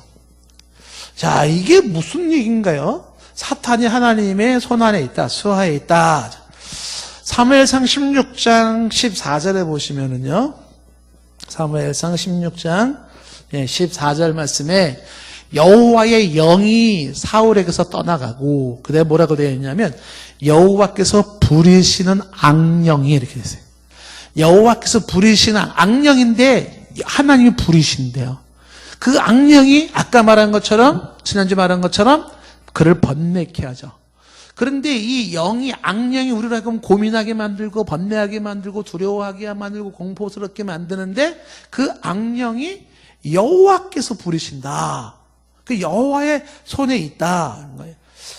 자, 이게 무슨 얘기인가요? 사탄이 하나님의 손안에 있다. 수하에 있다. 사무엘상 16장 14절에 보시면은요. 사무엘상 16장 14절 말씀에 여호와의 영이 사울에게서 떠나가고 그다음에 뭐라고 되어 있냐면 여호와께서 부리시는 악령이 이렇게 됐어요. 여호와께서 부리시는 악령인데 하나님이 부리신대요. 그 악령이 아까 말한 것처럼 지난주 말한 것처럼 그를 번뇌케 하죠. 그런데 이 영이 악령이 우리를 하여금 고민하게 만들고 번뇌하게 만들고 두려워하게 만들고 공포스럽게 만드는데 그 악령이 여호와께서 부리신다. 그 여호와의 손에 있다는 거예요.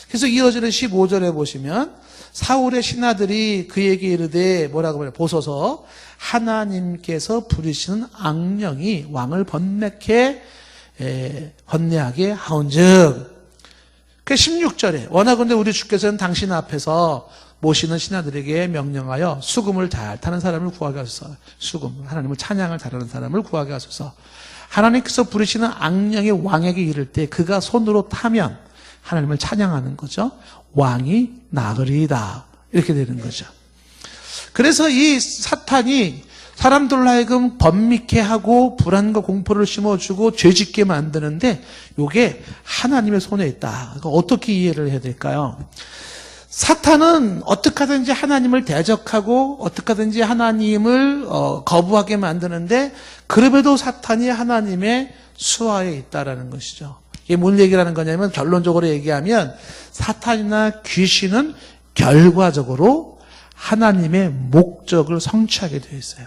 그래서 이어지는 15절에 보시면 사울의 신하들이 그에게 이르되 뭐라고 말해요? 보소서 하나님께서 부리시는 악령이 왕을 번뇌하게 하온즉. 그 16절에 원하건대 우리 주께서는 당신 앞에서 모시는 신하들에게 명령하여 수금을 잘 타는 사람을 구하게 하소서. 수금, 하나님을 찬양을 잘하는 사람을 구하게 하소서. 하나님께서 부르시는 악령이 왕에게 이를 때 그가 손으로 타면 하나님을 찬양하는 거죠. 왕이 나으리이다. 이렇게 되는 거죠. 그래서 이 사탄이 사람들로 하여금 번미케 하고 불안과 공포를 심어주고 죄짓게 만드는데 이게 하나님의 손에 있다. 어떻게 이해를 해야 될까요? 사탄은 어떻게 하든지 하나님을 대적하고 어떻게 하든지 하나님을 거부하게 만드는데 그럼에도 사탄이 하나님의 수하에 있다라는 것이죠. 이게 뭔 얘기라는 거냐면 결론적으로 얘기하면 사탄이나 귀신은 결과적으로 하나님의 목적을 성취하게 되어 있어요.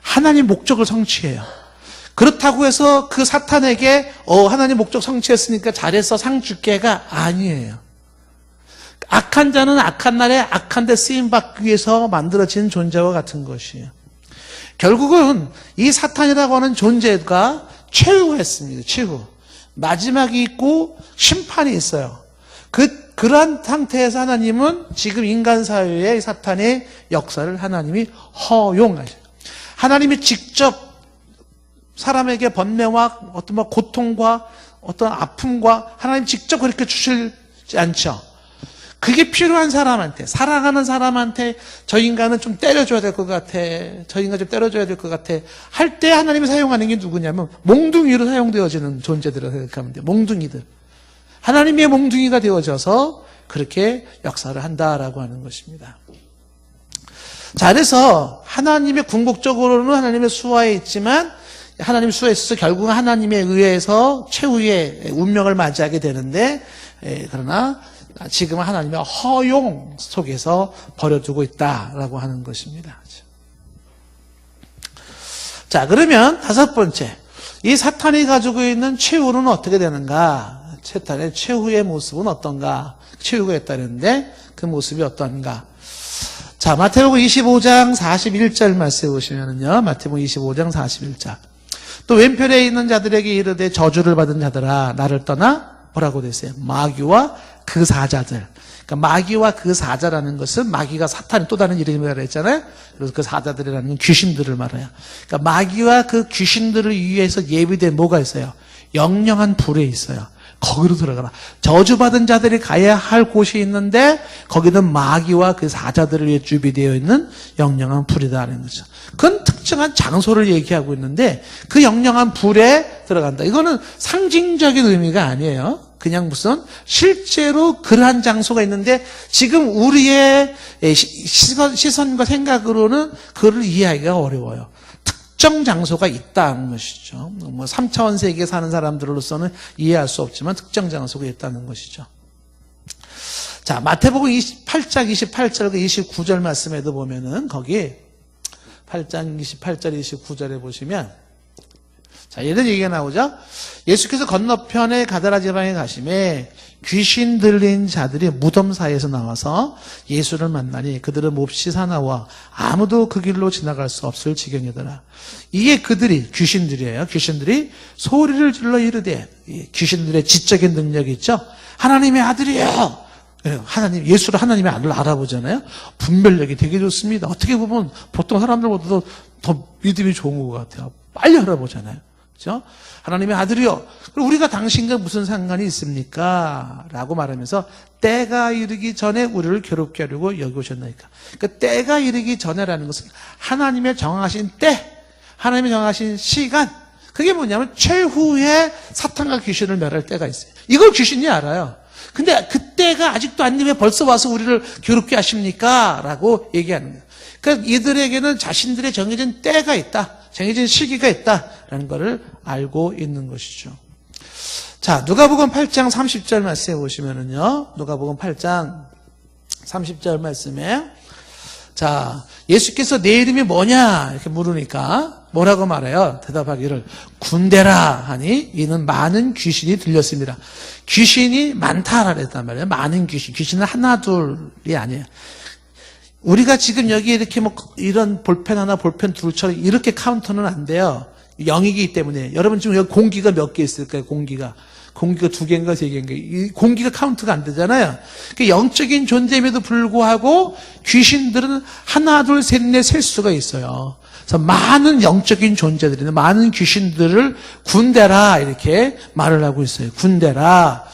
하나님 목적을 성취해요. 그렇다고 해서 그 사탄에게 하나님 목적 성취했으니까 잘해서 상 줄게가 아니에요. 악한 자는 악한 날에 악한 데 쓰임받기 위해서 만들어진 존재와 같은 것이에요. 결국은 이 사탄이라고 하는 존재가 최후했습니다. 최후. 마지막이 있고 심판이 있어요. 그러한 상태에서 하나님은 지금 인간 사회의 사탄의 역사를 하나님이 허용하셔요. 하나님이 직접 사람에게 번뇌와 어떤 고통과 어떤 아픔과 하나님 직접 그렇게 주시지 않죠. 그게 필요한 사람한테, 사랑하는 사람한테 저 인간은 좀 때려줘야 될 것 같아. 저 인간 좀 때려줘야 될 것 같아. 할 때 하나님이 사용하는 게 누구냐면 몽둥이로 사용되어지는 존재들을 생각하면 돼요. 몽둥이들. 하나님의 몽둥이가 되어져서 그렇게 역사를 한다라고 하는 것입니다. 자, 그래서 하나님의 궁극적으로는 하나님의 수하에 있지만 하나님 수하에 있어서 결국은 하나님에 의해서 최후의 운명을 맞이하게 되는데 그러나 지금은 하나님의 허용 속에서 버려두고 있다라고 하는 것입니다. 자, 그러면 다섯 번째. 이 사탄이 가지고 있는 최후는 어떻게 되는가? 사탄의 최후의 모습은 어떤가? 최후가 있다는데 그 모습이 어떤가? 자, 마태복음 25장 41절 말씀해 보시면은요. 마태복음 25장 41절. 또 왼편에 있는 자들에게 이르되 저주를 받은 자들아 나를 떠나 뭐라고 되세요? 마귀와 그 사자들. 그러니까 마귀와 그 사자라는 것은 마귀가 사탄이 또 다른 이름이라고 했잖아요. 그래서 그 사자들이라는 건 귀신들을 말해요. 그러니까 마귀와 그 귀신들을 위해서 예비된 뭐가 있어요? 영영한 불에 있어요. 거기로 들어가라. 저주받은 자들이 가야 할 곳이 있는데 거기는 마귀와 그 사자들을 위해 준비되어 있는 영영한 불이다라는 거죠. 그건 특정한 장소를 얘기하고 있는데 그 영영한 불에 들어간다. 이거는 상징적인 의미가 아니에요. 그냥 무슨 실제로 그러한 장소가 있는데 지금 우리의 시선과 생각으로는 그걸 이해하기가 어려워요. 특정 장소가 있다는 것이죠. 뭐 3차원 세계에 사는 사람들로서는 이해할 수 없지만 특정 장소가 있다는 것이죠. 자, 마태복음 28장 28절 29절 말씀에도 보면은 거기 8장 28절 29절에 보시면 자, 이런 얘기가 나오죠. 예수께서 건너편에 가다라 지방에 가심에 귀신 들린 자들이 무덤 사이에서 나와서 예수를 만나니 그들은 몹시 사나워 아무도 그 길로 지나갈 수 없을 지경이더라. 이에 그들이 귀신들이에요. 귀신들이 소리를 질러 이르되 귀신들의 지적인 능력이 있죠. 하나님의 아들이에요. 하나님, 예수를 하나님의 아들로 알아보잖아요. 분별력이 되게 좋습니다. 어떻게 보면 보통 사람들보다도 더 믿음이 좋은 것 같아요. 빨리 알아보잖아요. 그렇죠? 하나님의 아들이요. 그럼 우리가 당신과 무슨 상관이 있습니까? 라고 말하면서 때가 이르기 전에 우리를 괴롭게 하려고 여기 오셨나이까. 그러니까 때가 이르기 전에라는 것은 하나님의 정하신 때, 하나님의 정하신 시간, 그게 뭐냐면 최후의 사탄과 귀신을 멸할 때가 있어요. 이걸 귀신이 알아요. 근데 그때가 아직도 안 되면 벌써 와서 우리를 괴롭게 하십니까? 라고 얘기하는 거예요. 그러니까 이들에게는 자신들의 정해진 때가 있다. 정해진 시기가 있다라는 것을 알고 있는 것이죠. 자, 누가복음 8장 30절 말씀해 보시면은요. 누가복음 8장 30절 말씀에 자, 예수께서 내 이름이 뭐냐 이렇게 물으니까 뭐라고 말해요? 대답하기를 군대라 하니 이는 많은 귀신이 들렸습니다. 귀신이 많다라 그랬단 말이에요. 많은 귀신. 귀신은 하나 둘이 아니에요. 우리가 지금 여기 이렇게 뭐 이런 볼펜 하나 볼펜 둘처럼 이렇게 카운터는 안 돼요. 0이기 때문에. 여러분 지금 여기 공기가 몇 개 있을까요? 공기가 2개인가 3개인가. 이 공기가 카운트가 안 되잖아요. 그러니까 영적인 존재임에도 불구하고 귀신들은 하나 둘 셋 넷 셀 수가 있어요. 그래서 많은 영적인 존재들이 많은 귀신들을 군대라 이렇게 말을 하고 있어요. 군대라.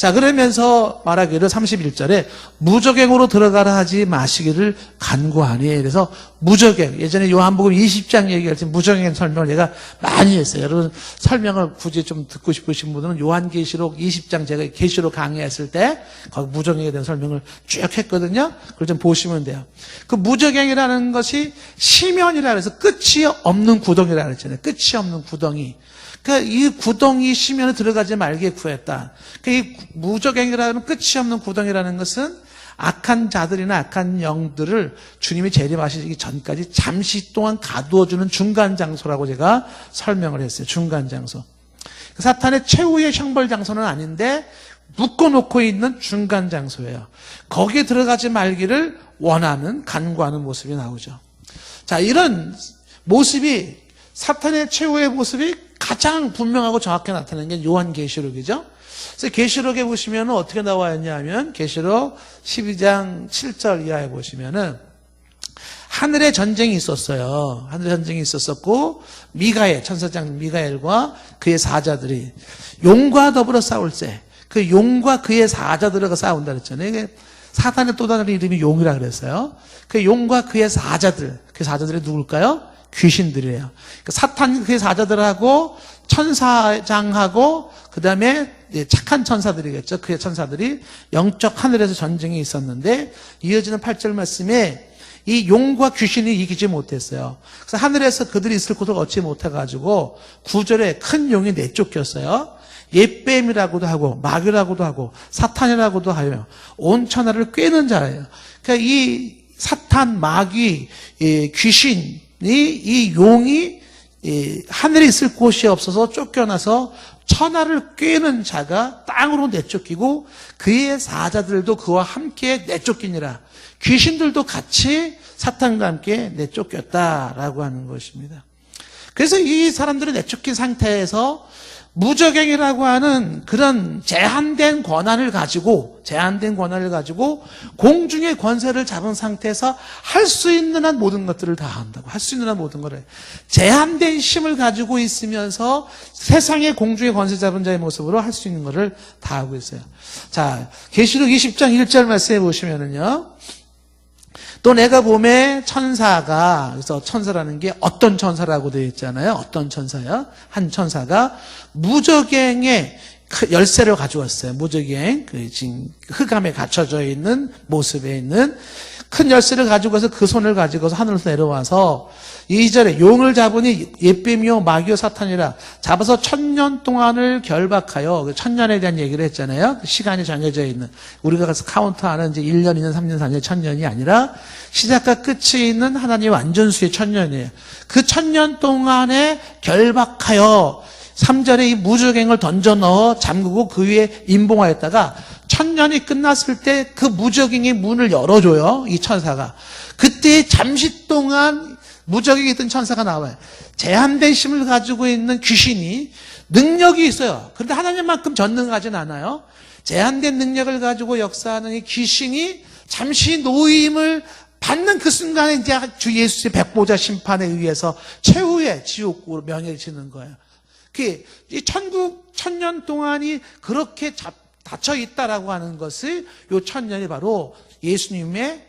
자, 그러면서 말하기를 31절에 무저갱으로 들어가라 하지 마시기를 간구하니. 그래서 무저갱, 예전에 요한복음 20장 얘기할 때 무저갱 설명을 제가 많이 했어요. 여러분 설명을 굳이 좀 듣고 싶으신 분들은 요한계시록 20장 제가 계시록 강의했을 때 거기 무저갱에 대한 설명을 쭉 했거든요. 그걸 좀 보시면 돼요. 그 무저갱이라는 것이 시면이라 해서 끝이 없는 구덩이라 그랬잖아요. 끝이 없는 구덩이. 그러니까 이 구덩이 시면에 들어가지 말게 구했다. 그러니까 이 무저갱이라는 끝이 없는 구덩이라는 것은 악한 자들이나 악한 영들을 주님이 재림하시기 전까지 잠시 동안 가두어주는 중간 장소라고 제가 설명을 했어요. 중간 장소. 사탄의 최후의 형벌 장소는 아닌데 묶어놓고 있는 중간 장소예요. 거기에 들어가지 말기를 원하는 간구하는 모습이 나오죠. 자, 이런 모습이 사탄의 최후의 모습이 가장 분명하고 정확하게 나타나는 게 요한계시록이죠. 그래서 계시록에 보시면 어떻게 나와 있냐면 계시록 12장 7절 이하에 보시면은 하늘에 전쟁이 있었어요. 하늘에 전쟁이 있었었고 미가엘 천사장 미가엘과 그의 사자들이 용과 더불어 싸울 때 그 용과 그의 사자들과 싸운다 그랬잖아요. 이게 사탄의 또 다른 이름이 용이라 그랬어요. 그 용과 그의 사자들, 그 사자들이 누굴까요? 귀신들이에요. 그러니까 사탄 그의 사자들하고 천사장하고 그 다음에 착한 천사들이겠죠. 그의 천사들이 영적 하늘에서 전쟁이 있었는데 이어지는 8절 말씀에 이 용과 귀신이 이기지 못했어요. 그래서 하늘에서 그들이 있을 곳을 얻지 못해가지고 9절에 큰 용이 내쫓겼어요. 옛뱀이라고도 하고 마귀라고도 하고 사탄이라고도 하며 온 천하를 꿰는 자예요. 그러니까 이 사탄, 마귀, 귀신 이 용이 이 하늘에 있을 곳이 없어서 쫓겨나서 천하를 꿰는 자가 땅으로 내쫓기고 그의 사자들도 그와 함께 내쫓기니라. 귀신들도 같이 사탄과 함께 내쫓겼다라고 하는 것입니다. 그래서 이 사람들은 내쫓긴 상태에서 무저갱이라고 하는 그런 제한된 권한을 가지고 공중의 권세를 잡은 상태에서 할 수 있는 한 모든 것들을 다 한다고. 할 수 있는 한 모든 것을. 제한된 힘을 가지고 있으면서 세상의 공중의 권세 잡은 자의 모습으로 할 수 있는 것을 다 하고 있어요. 자, 계시록 20장 1절 말씀해 보시면은요. 또 내가 봄에 천사가, 그래서 천사라는 게 어떤 천사라고 되어 있잖아요. 어떤 천사요? 한 천사가 무저갱의 열쇠를 가져왔어요. 무저갱, 지금 흑암에 갇혀져 있는 모습에 있는 큰 열쇠를 가지고 와서 그 손을 가지고서 하늘에서 내려와서 2절에 용을 잡으니 옛뱀이요 마귀요 사탄이라 잡아서 1000년 동안을 결박하여, 1000년에 대한 얘기를 했잖아요. 시간이 정해져 있는, 우리가 가서 카운트하는 이제 1년, 2년, 3년, 4년, 1000년이 아니라 시작과 끝이 있는 하나님의 완전수의 1000년이에요. 그 1000년 동안에 결박하여 3절에 이 무저갱을 던져 넣어 잠그고 그 위에 임봉하였다가 1000년이 끝났을 때 그 무저갱의 문을 열어줘요. 이 천사가. 그때 잠시 동안 무적이 있던 천사가 나와요. 제한된 힘을 가지고 있는 귀신이 능력이 있어요. 그런데 하나님만큼 전능하진 않아요. 제한된 능력을 가지고 역사하는 이 귀신이 잠시 노임을 받는 그 순간에 이제 주 예수의 백보자 심판에 의해서 최후의 지옥으로 명예해지는 거예요. 이 천국 1000년 동안이 그렇게 닫혀 있다라고 하는 것을 요 1000년이 바로 예수님의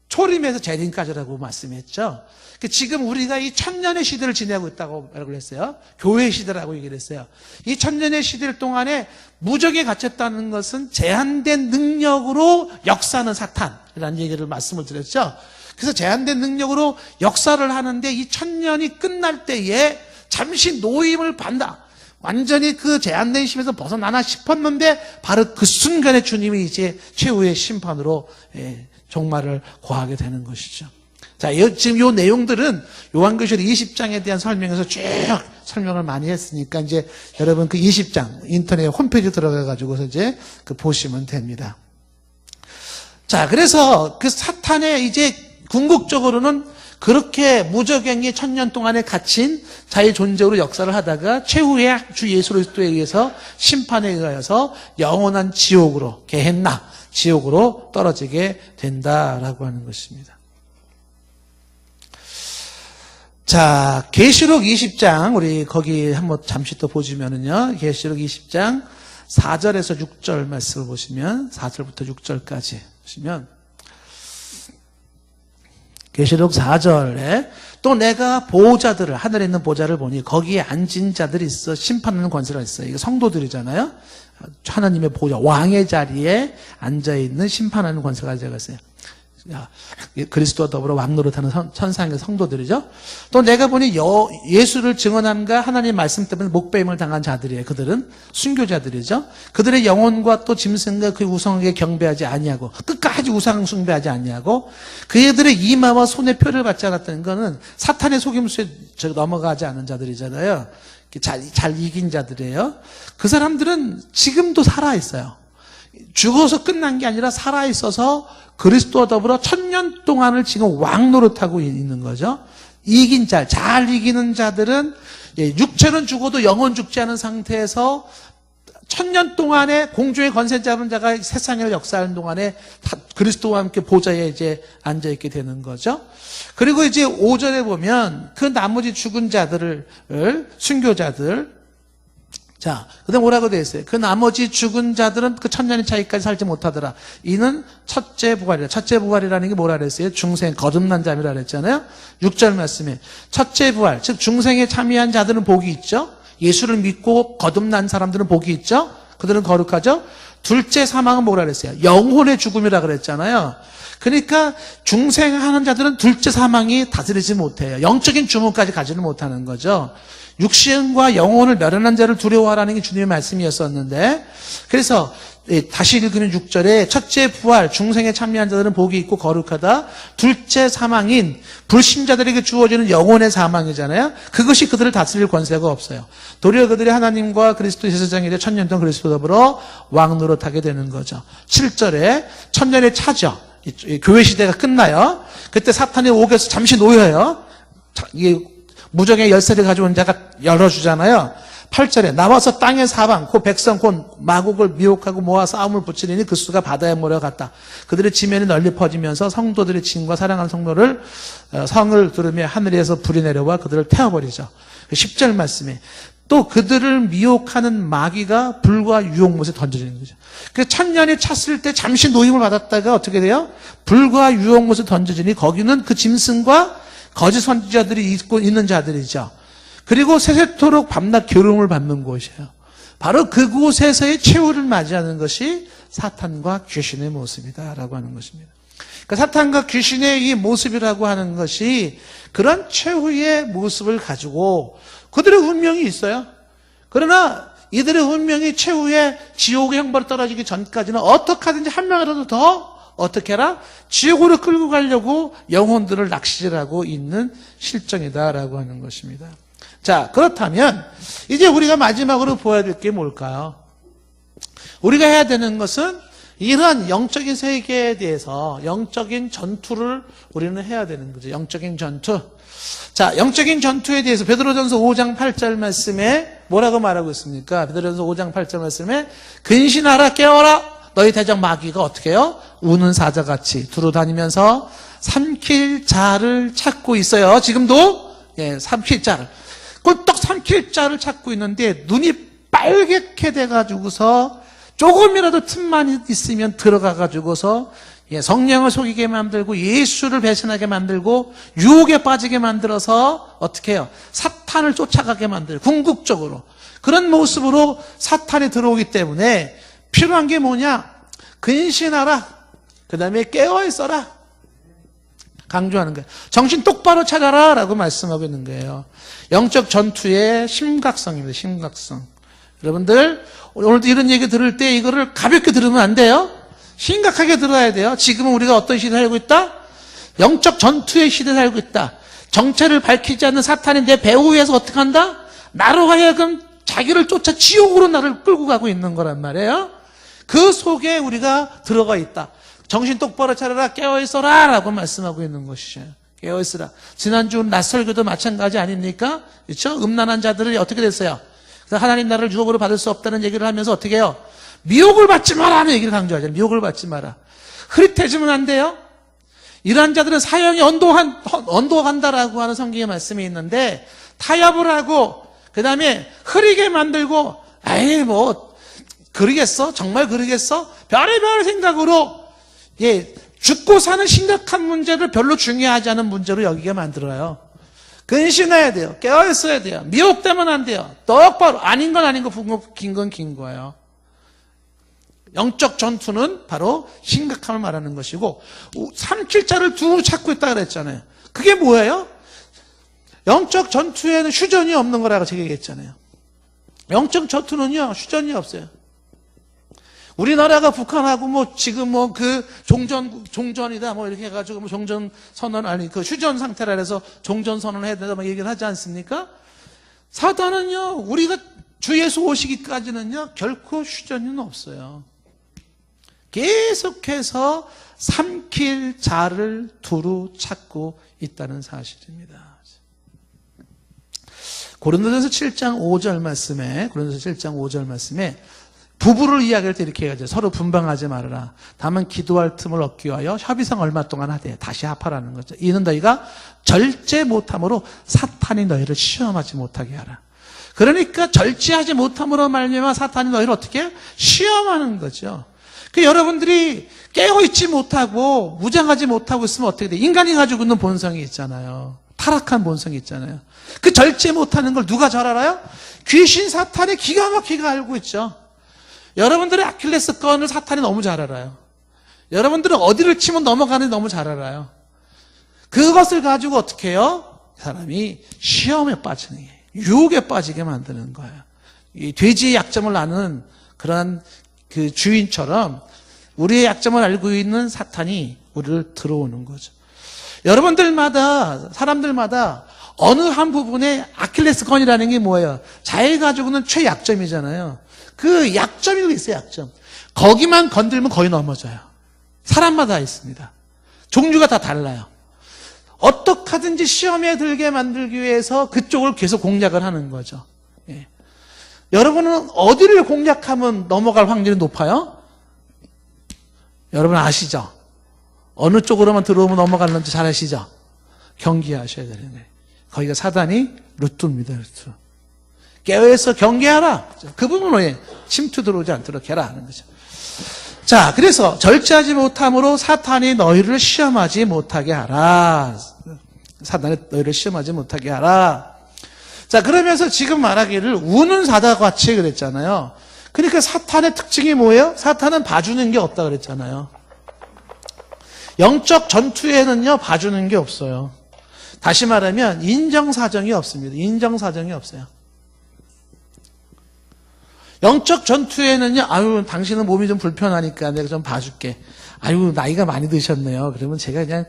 초림에서 재림까지라고 말씀했죠. 지금 우리가 이 1000년의 시대를 지내고 있다고 말을 했어요. 교회 시대라고 얘기를 했어요. 이 1000년의 시대 동안에 무적에 갇혔다는 것은 제한된 능력으로 역사하는 사탄이라는 얘기를 말씀을 드렸죠. 그래서 제한된 능력으로 역사를 하는데 이 1000년이 끝날 때에 잠시 노임을 받는다. 완전히 그 제한된 힘에서 벗어나나 싶었는데 바로 그 순간에 주님이 이제 최후의 심판으로 종말을 고하게 되는 것이죠. 자, 지금 요 내용들은 요한계시록 20장에 대한 설명에서 쭉 설명을 많이 했으니까 이제 여러분 그 20장 인터넷 홈페이지 들어가 가지고서 이제 그 보시면 됩니다. 자, 그래서 그 사탄의 이제 궁극적으로는 그렇게 무저갱이 1000년 동안에 갇힌 자의 존재로 역사를 하다가 최후의 주 예수 그리스도에 의해서 심판에 의하여서 영원한 지옥으로, 게헨나 지옥으로 떨어지게 된다라고 하는 것입니다. 자, 계시록 20장 우리 거기 한번 잠시 또 보시면은요. 계시록 20장 4절에서 6절 말씀을 보시면 4절부터 6절까지 보시면 계시록 4절에 또 내가 보호자들을, 하늘에 있는 보좌를 보니 거기에 앉은 자들이 있어 심판하는 권세가 있어요. 이게 성도들이잖아요. 하나님의 보호자, 왕의 자리에 앉아있는 심판하는 권세가 있어요. 그리스도와 더불어 왕노릇하는 천상의 성도들이죠. 또 내가 보니 예수를 증언함과 하나님의 말씀 때문에 목배임을 당한 자들이에요. 그들은 순교자들이죠. 그들의 영혼과 또 짐승과 그 우상에게 경배하지 아니하고 끝까지 우상 숭배하지 아니하고 그들의 이마와 손에 표를 받지 않았다는 것은 사탄의 속임수에 넘어가지 않은 자들이잖아요. 잘 이긴 자들이에요. 그 사람들은 지금도 살아있어요. 죽어서 끝난 게 아니라 살아있어서 그리스도와 더불어 1000년 동안을 지금 왕노릇하고 있는 거죠. 이긴 자, 잘 이기는 자들은 육체는 죽어도 영혼 죽지 않은 상태에서 1000년 동안에 공중의 권세 잡은 자가 세상을 역사하는 동안에 그리스도와 함께 보좌에 이제 앉아있게 되는 거죠. 그리고 이제 5절에 보면 그 나머지 죽은 자들을, 순교자들, 자, 그 다음 뭐라고 되어 있어요? 그 나머지 죽은 자들은 그 1000년의 차이까지 살지 못하더라. 이는 첫째 부활이라. 첫째 부활이라는 게 뭐라 그랬어요? 중생, 거듭난 자미라 그랬잖아요. 6절 말씀에 첫째 부활, 즉 중생에 참여한 자들은 복이 있죠. 예수를 믿고 거듭난 사람들은 복이 있죠. 그들은 거룩하죠. 둘째 사망은 뭐라 그랬어요? 영혼의 죽음이라 그랬잖아요. 그러니까 중생하는 자들은 둘째 사망이 다스리지 못해요. 영적인 주문까지 가지는 못하는 거죠. 육신과 영혼을 멸하는 자를 두려워하라는 게 주님의 말씀이었었는데, 그래서 다시 읽으면 6절에 첫째 부활, 중생에 참여한 자들은 복이 있고 거룩하다. 둘째 사망인 불신자들에게 주어지는 영혼의 사망이잖아요. 그것이 그들을 다스릴 권세가 없어요. 도리어 그들이 하나님과 그리스도 제사장이 되어 천년 동안 그리스도 더불어 왕노릇하게 되는 거죠. 7절에 천년의 차죠. 교회 시대가 끝나요. 그때 사탄이 옥에서 잠시 놓여요. 무정의 열쇠를 가져온 자가 열어주잖아요. 8절에 나와서 땅의 사방 곧 백성 곧 마국을 미혹하고 모아 싸움을 붙이리니 그 수가 바다에 몰려갔다. 그들의 지면이 널리 퍼지면서 성도들의 진과 사랑하는 성도를 성을 들으며 하늘에서 불이 내려와 그들을 태워버리죠. 10절 말씀에 또 그들을 미혹하는 마귀가 불과 유혹못에 던져지는 거죠. 그래서 천년이 찼을 때 잠시 노임을 받았다가 어떻게 돼요? 불과 유혹못에 던져지니 거기는 그 짐승과 거짓 선지자들이 있는 자들이죠. 그리고 세세토록 밤낮 괴로움을 받는 곳이에요. 바로 그곳에서의 최후를 맞이하는 것이 사탄과 귀신의 모습이다라고 하는 것입니다. 그러니까 사탄과 귀신의 이 모습이라고 하는 것이 그런 최후의 모습을 가지고 그들의 운명이 있어요. 그러나 이들의 운명이 최후의 지옥의 형벌에 떨어지기 전까지는 어떻게 하든지 한 명이라도 더 어떻게 해라? 지옥으로 끌고 가려고 영혼들을 낚시질하고 있는 실정이다라고 하는 것입니다. 자, 그렇다면 이제 우리가 마지막으로 보아야 될 게 뭘까요? 우리가 해야 되는 것은 이러한 영적인 세계에 대해서 영적인 전투를 우리는 해야 되는 거죠. 영적인 전투. 자, 영적인 전투에 대해서 베드로전서 5장 8절 말씀에 뭐라고 말하고 있습니까? 베드로전서 5장 8절 말씀에 근신하라 깨어라 너희 대적 마귀가 어떻게 해요? 우는 사자같이 두루다니면서 삼킬 자를 찾고 있어요. 지금도 삼킬 자를 꿀떡 삼킬 자를 찾고 있는데 눈이 빨갛게 돼가지고서 조금이라도 틈만 있으면 들어가가지고서 성령을 속이게 만들고 예수를 배신하게 만들고 유혹에 빠지게 만들어서 어떻게 해요? 사탄을 쫓아가게 만들고 궁극적으로 그런 모습으로 사탄이 들어오기 때문에 필요한 게 뭐냐? 근신하라. 그 다음에 깨어있어라. 강조하는 거예요. 정신 똑바로 차려라 라고 말씀하고 있는 거예요. 영적 전투의 심각성입니다. 심각성. 여러분들 오늘도 이런 얘기 들을 때 이거를 가볍게 들으면 안 돼요. 심각하게 들어야 돼요. 지금은 우리가 어떤 시대에 살고 있다? 영적 전투의 시대에 살고 있다. 정체를 밝히지 않는 사탄이 내 배후 위에서 어떻게 한다? 나로 하여금 자기를 쫓아 지옥으로 나를 끌고 가고 있는 거란 말이에요. 그 속에 우리가 들어가 있다. 정신 똑바로 차려라 깨어있어라 라고 말씀하고 있는 것이죠. 깨어있으라. 지난주 낮설교도 마찬가지 아닙니까? 그렇죠? 음란한 자들이 어떻게 됐어요? 그래서 하나님 나라를 유혹으로 받을 수 없다는 얘기를 하면서 어떻게 해요? 미혹을 받지 마라 하는 얘기를 강조하잖아요. 미혹을 받지 마라. 흐릿해지면 안 돼요. 이러한 자들은 사형이 언도한다라고 하는 성경의 말씀이 있는데 타협을 하고 그 다음에 흐리게 만들고 아이 뭐 그러겠어? 정말 그러겠어? 별의별 생각으로 죽고 사는 심각한 문제를 별로 중요하지 않은 문제로 여기게 만들어요. 근신해야 돼요. 깨어있어야 돼요. 미혹되면 안 돼요. 똑바로 아닌 건 아닌 거, 긴 건 긴 거예요. 영적 전투는 바로 심각함을 말하는 것이고 삼킬 자를 두루 찾고 있다 그랬잖아요. 그게 뭐예요? 영적 전투에는 휴전이 없는 거라고 제가 얘기했잖아요. 영적 전투는요 휴전이 없어요. 우리나라가 북한하고 뭐 지금 뭐 그 종전이다 뭐 이렇게 해가지고 뭐 종전 선언 아니 그 휴전 상태라 해서 종전 선언을 해야 된다 막 얘기를 하지 않습니까? 사단은요 우리가 주 예수 오시기까지는요 결코 휴전은 없어요. 계속해서 삼킬 자를 두루 찾고 있다는 사실입니다. 고린도전서 7장 5절 말씀에 부부를 이야기할 때 이렇게 해야죠. 서로 분방하지 말아라. 다만 기도할 틈을 얻기 위하여 협의상 얼마 동안 하되 다시 합하라는 거죠. 이는 너희가 절제 못함으로 사탄이 너희를 시험하지 못하게 하라. 그러니까 절제하지 못함으로 말미암아 사탄이 너희를 어떻게 시험하는 거죠. 그 여러분들이 깨어있지 못하고 무장하지 못하고 있으면 어떻게 돼? 인간이 가지고 있는 본성이 있잖아요. 타락한 본성이 있잖아요. 그 절제 못하는 걸 누가 잘 알아요? 귀신 사탄이 기가 막히게 알고 있죠. 여러분들의 아킬레스건을 사탄이 너무 잘 알아요. 여러분들은 어디를 치면 넘어가는지 너무 잘 알아요. 그것을 가지고 어떻게 해요? 사람이 시험에 빠지는 거예요. 유혹에 빠지게 만드는 거예요. 이 돼지의 약점을 아는 그러한 그 주인처럼 우리의 약점을 알고 있는 사탄이 우리를 들어오는 거죠. 여러분들마다, 사람들마다 어느 한 부분에 아킬레스건이라는 게 뭐예요? 자기가 가지고 있는 최약점이잖아요. 그 약점이 있어요, 약점. 거기만 건들면 거의 넘어져요. 사람마다 있습니다. 종류가 다 달라요. 어떻게 하든지 시험에 들게 만들기 위해서 그쪽을 계속 공략을 하는 거죠. 예. 여러분은 어디를 공략하면 넘어갈 확률이 높아요? 여러분 아시죠? 어느 쪽으로만 들어오면 넘어가는지 잘 아시죠? 경계하셔야 되는 거예요. 거기가 사단이 루트입니다, 루트. 깨어서 경계하라. 그 부분에 침투 들어오지 않도록 해라 하는 거죠. 자, 그래서 절제하지 못함으로 사탄이 너희를 시험하지 못하게 하라. 사탄이 너희를 시험하지 못하게 하라. 자, 그러면서 지금 말하기를 우는 사자같이 그랬잖아요. 그러니까 사탄의 특징이 뭐예요? 사탄은 봐주는 게 없다 그랬잖아요. 영적 전투에는요, 봐주는 게 없어요. 다시 말하면 인정사정이 없습니다. 인정사정이 없어요. 영적 전투에는요, 아유, 당신은 몸이 좀 불편하니까 내가 좀 봐줄게. 아유, 나이가 많이 드셨네요. 그러면 제가 그냥,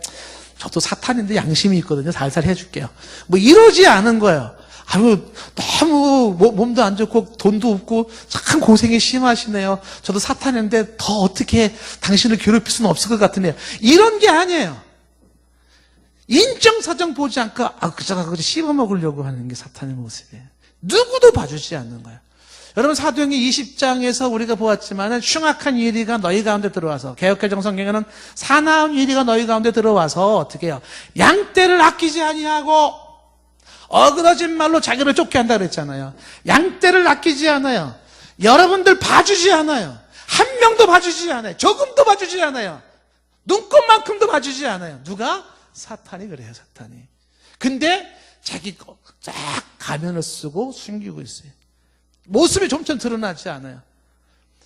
저도 사탄인데 양심이 있거든요. 살살 해줄게요. 뭐 이러지 않은 거예요. 아유, 너무 몸도 안 좋고 돈도 없고 참 고생이 심하시네요. 저도 사탄인데 더 어떻게 당신을 괴롭힐 수는 없을 것 같으네요. 이런 게 아니에요. 인정사정 보지 않고 그저가 씹어먹으려고 하는 게 사탄의 모습이에요. 누구도 봐주지 않는 거예요. 여러분 사도행전 20장에서 우리가 보았지만 흉악한 이리가 너희 가운데 들어와서 개역개정 성경에는 사나운 이리가 너희 가운데 들어와서 어떻게 해요? 양떼를 아끼지 아니하고 어그러진 말로 자기를 쫓게 한다 그랬잖아요. 양떼를 아끼지 않아요. 여러분들 봐주지 않아요. 한 명도 봐주지 않아요. 조금도 봐주지 않아요. 눈곱만큼도 봐주지 않아요. 누가? 사탄이 그래요, 사탄이. 근데 자기 쫙 가면을 쓰고 숨기고 있어요. 모습이 점점 드러나지 않아요.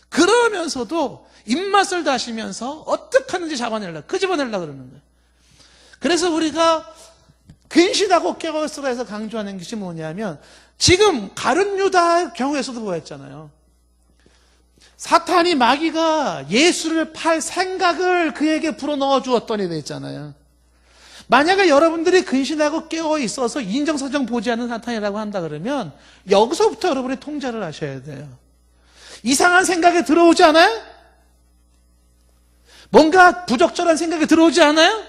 그러면서도 입맛을 다시면서 어떻게 하는지 잡아내려고, 끄집어내려고 그러는 거예요. 그래서 우리가 근신하고 깨어있으라 해서 강조하는 것이 뭐냐면 지금 가룟 유다 경우에서도 보였잖아요. 사탄이 마귀가 예수를 팔 생각을 그에게 불어넣어 주었더니 됐잖아요. 만약에 여러분들이 근신하고 깨어 있어서 인정사정 보지 않는 사탄이라고 한다 그러면 여기서부터 여러분이 통제를 하셔야 돼요. 이상한 생각이 들어오지 않아요? 뭔가 부적절한 생각이 들어오지 않아요?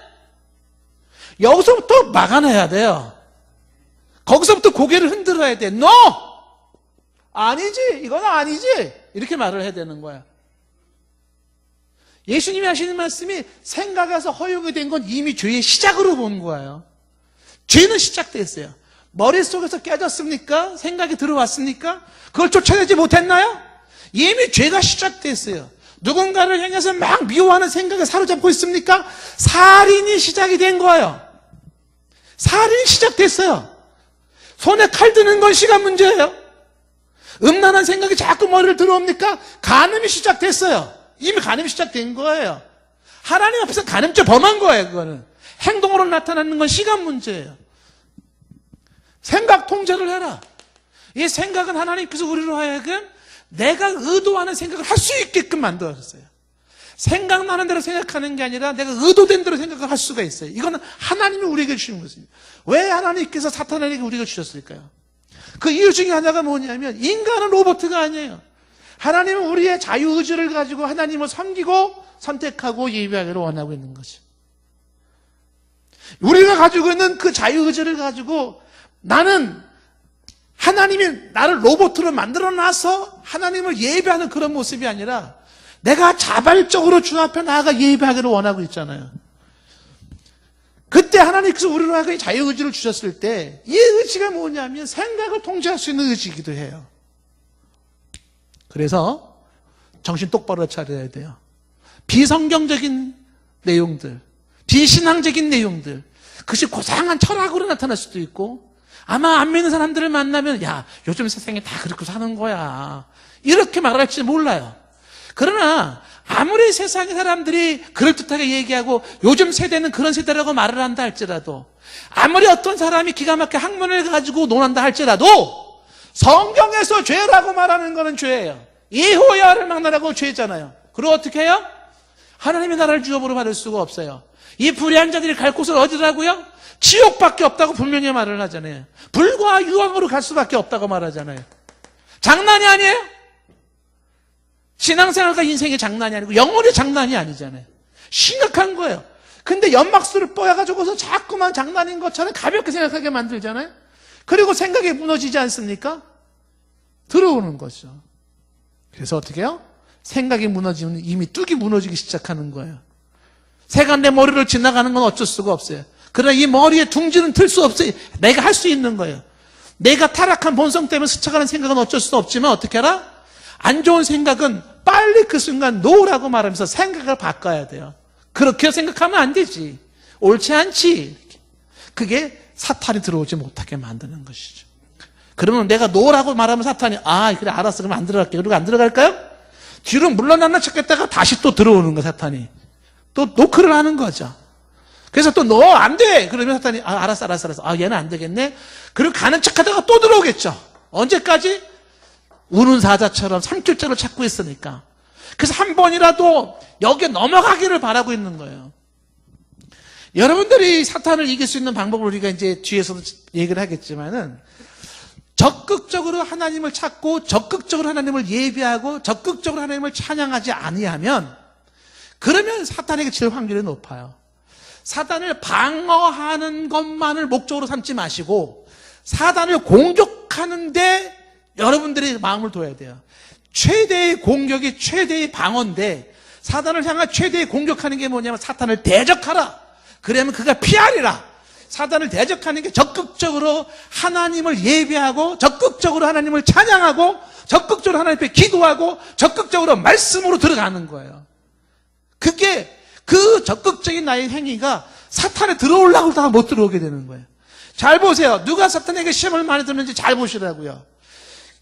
여기서부터 막아내야 돼요. 거기서부터 고개를 흔들어야 돼. No! 아니지. 이건 아니지. 이렇게 말을 해야 되는 거야. 예수님이 하시는 말씀이 생각에서 허용이 된 건 이미 죄의 시작으로 본 거예요. 죄는 시작됐어요. 머릿속에서 깨졌습니까? 생각이 들어왔습니까? 그걸 쫓아내지 못했나요? 이미 죄가 시작됐어요. 누군가를 향해서 막 미워하는 생각에 사로잡고 있습니까? 살인이 시작이 된 거예요. 살인이 시작됐어요. 손에 칼 드는 건 시간 문제예요. 음란한 생각이 자꾸 머리를 들어옵니까? 간음이 시작됐어요. 이미 간음이 시작된 거예요. 하나님 앞에서 간음죄 범한 거예요. 그거는 행동으로 나타나는 건 시간 문제예요. 생각 통제를 해라. 이 생각은 하나님께서 우리로 하여금 내가 의도하는 생각을 할 수 있게끔 만들었어요. 생각나는 대로 생각하는 게 아니라 내가 의도된 대로 생각을 할 수가 있어요. 이거는 하나님이 우리에게 주신 것입니다. 왜 하나님께서 사탄에게 우리가 주셨을까요? 그 이유 중에 하나가 뭐냐면 인간은 로봇가 아니에요. 하나님은 우리의 자유의지를 가지고 하나님을 섬기고 선택하고 예배하기를 원하고 있는 거죠. 우리가 가지고 있는 그 자유의지를 가지고 나는 하나님이 나를 로봇으로 만들어놔서 하나님을 예배하는 그런 모습이 아니라 내가 자발적으로 주 앞에 나아가 예배하기를 원하고 있잖아요. 그때 하나님께서 우리로 하여금 자유의지를 주셨을 때 이 의지가 뭐냐면 생각을 통제할 수 있는 의지이기도 해요. 그래서 정신 똑바로 차려야 돼요. 비성경적인 내용들, 비신앙적인 내용들, 그것이 고상한 철학으로 나타날 수도 있고 아마 안 믿는 사람들을 만나면 야, 요즘 세상에 다 그렇게 사는 거야 이렇게 말할지 몰라요. 그러나 아무리 세상의 사람들이 그럴듯하게 얘기하고 요즘 세대는 그런 세대라고 말을 한다 할지라도, 아무리 어떤 사람이 기가 막히게 학문을 가지고 논한다 할지라도 성경에서 죄라고 말하는 거는 죄예요. 여호와를 막나라고 죄잖아요. 그리고 어떻게 해요? 하나님의 나라를 주업으로 받을 수가 없어요. 이 불의한 자들이 갈 곳은 어디라고요? 지옥밖에 없다고 분명히 말을 하잖아요. 불과 유황으로 갈 수밖에 없다고 말하잖아요. 장난이 아니에요? 신앙생활과 인생의 장난이 아니고 영혼의 장난이 아니잖아요. 심각한 거예요. 근데 연막수를 뽀여가지고서 자꾸만 장난인 것처럼 가볍게 생각하게 만들잖아요. 그리고 생각이 무너지지 않습니까? 들어오는 거죠. 그래서 어떻게 해요? 생각이 무너지면 이미 뚝이 무너지기 시작하는 거예요. 새가 내 머리를 지나가는 건 어쩔 수가 없어요. 그러나 이 머리에 둥지는 들 수 없어요. 내가 할 수 있는 거예요. 내가 타락한 본성 때문에 스쳐가는 생각은 어쩔 수 없지만 어떻게 하라? 안 좋은 생각은 빨리 그 순간 놓으라고 말하면서 생각을 바꿔야 돼요. 그렇게 생각하면 안 되지. 옳지 않지. 그게 사탄이 들어오지 못하게 만드는 것이죠. 그러면 내가 놓으라고 말하면 사탄이 그래 알았어 그럼 안 들어갈게. 그리고 안 들어갈까요? 뒤로 물러나나 찾겠다가 다시 또 들어오는 거야. 사탄이 또 노크를 하는 거죠. 그래서 또 너 안 돼. 그러면 사탄이 알았어. 얘는 안 되겠네. 그리고 가는 척하다가 또 들어오겠죠. 언제까지? 우는 사자처럼 삼킬자를 찾고 있으니까. 그래서 한 번이라도 여기에 넘어가기를 바라고 있는 거예요. 여러분들이 사탄을 이길 수 있는 방법을 우리가 이제 뒤에서도 얘기를 하겠지만은, 적극적으로 하나님을 찾고 적극적으로 하나님을 예배하고 적극적으로 하나님을 찬양하지 아니하면, 그러면 사탄에게 질 확률이 높아요. 사탄을 방어하는 것만을 목적으로 삼지 마시고 사탄을 공격하는데 여러분들이 마음을 둬야 돼요. 최대의 공격이 최대의 방어인데, 사탄을 향한 최대의 공격하는 게 뭐냐면 사탄을 대적하라. 그러면 그가 피하리라. 사탄을 대적하는 게 적극적으로 하나님을 예배하고 적극적으로 하나님을 찬양하고 적극적으로 하나님 앞에 기도하고 적극적으로 말씀으로 들어가는 거예요. 그게 그 적극적인 나의 행위가 사탄에 들어오려고 하다가 못 들어오게 되는 거예요. 잘 보세요. 누가 사탄에게 시험을 많이 듣는지 잘 보시라고요.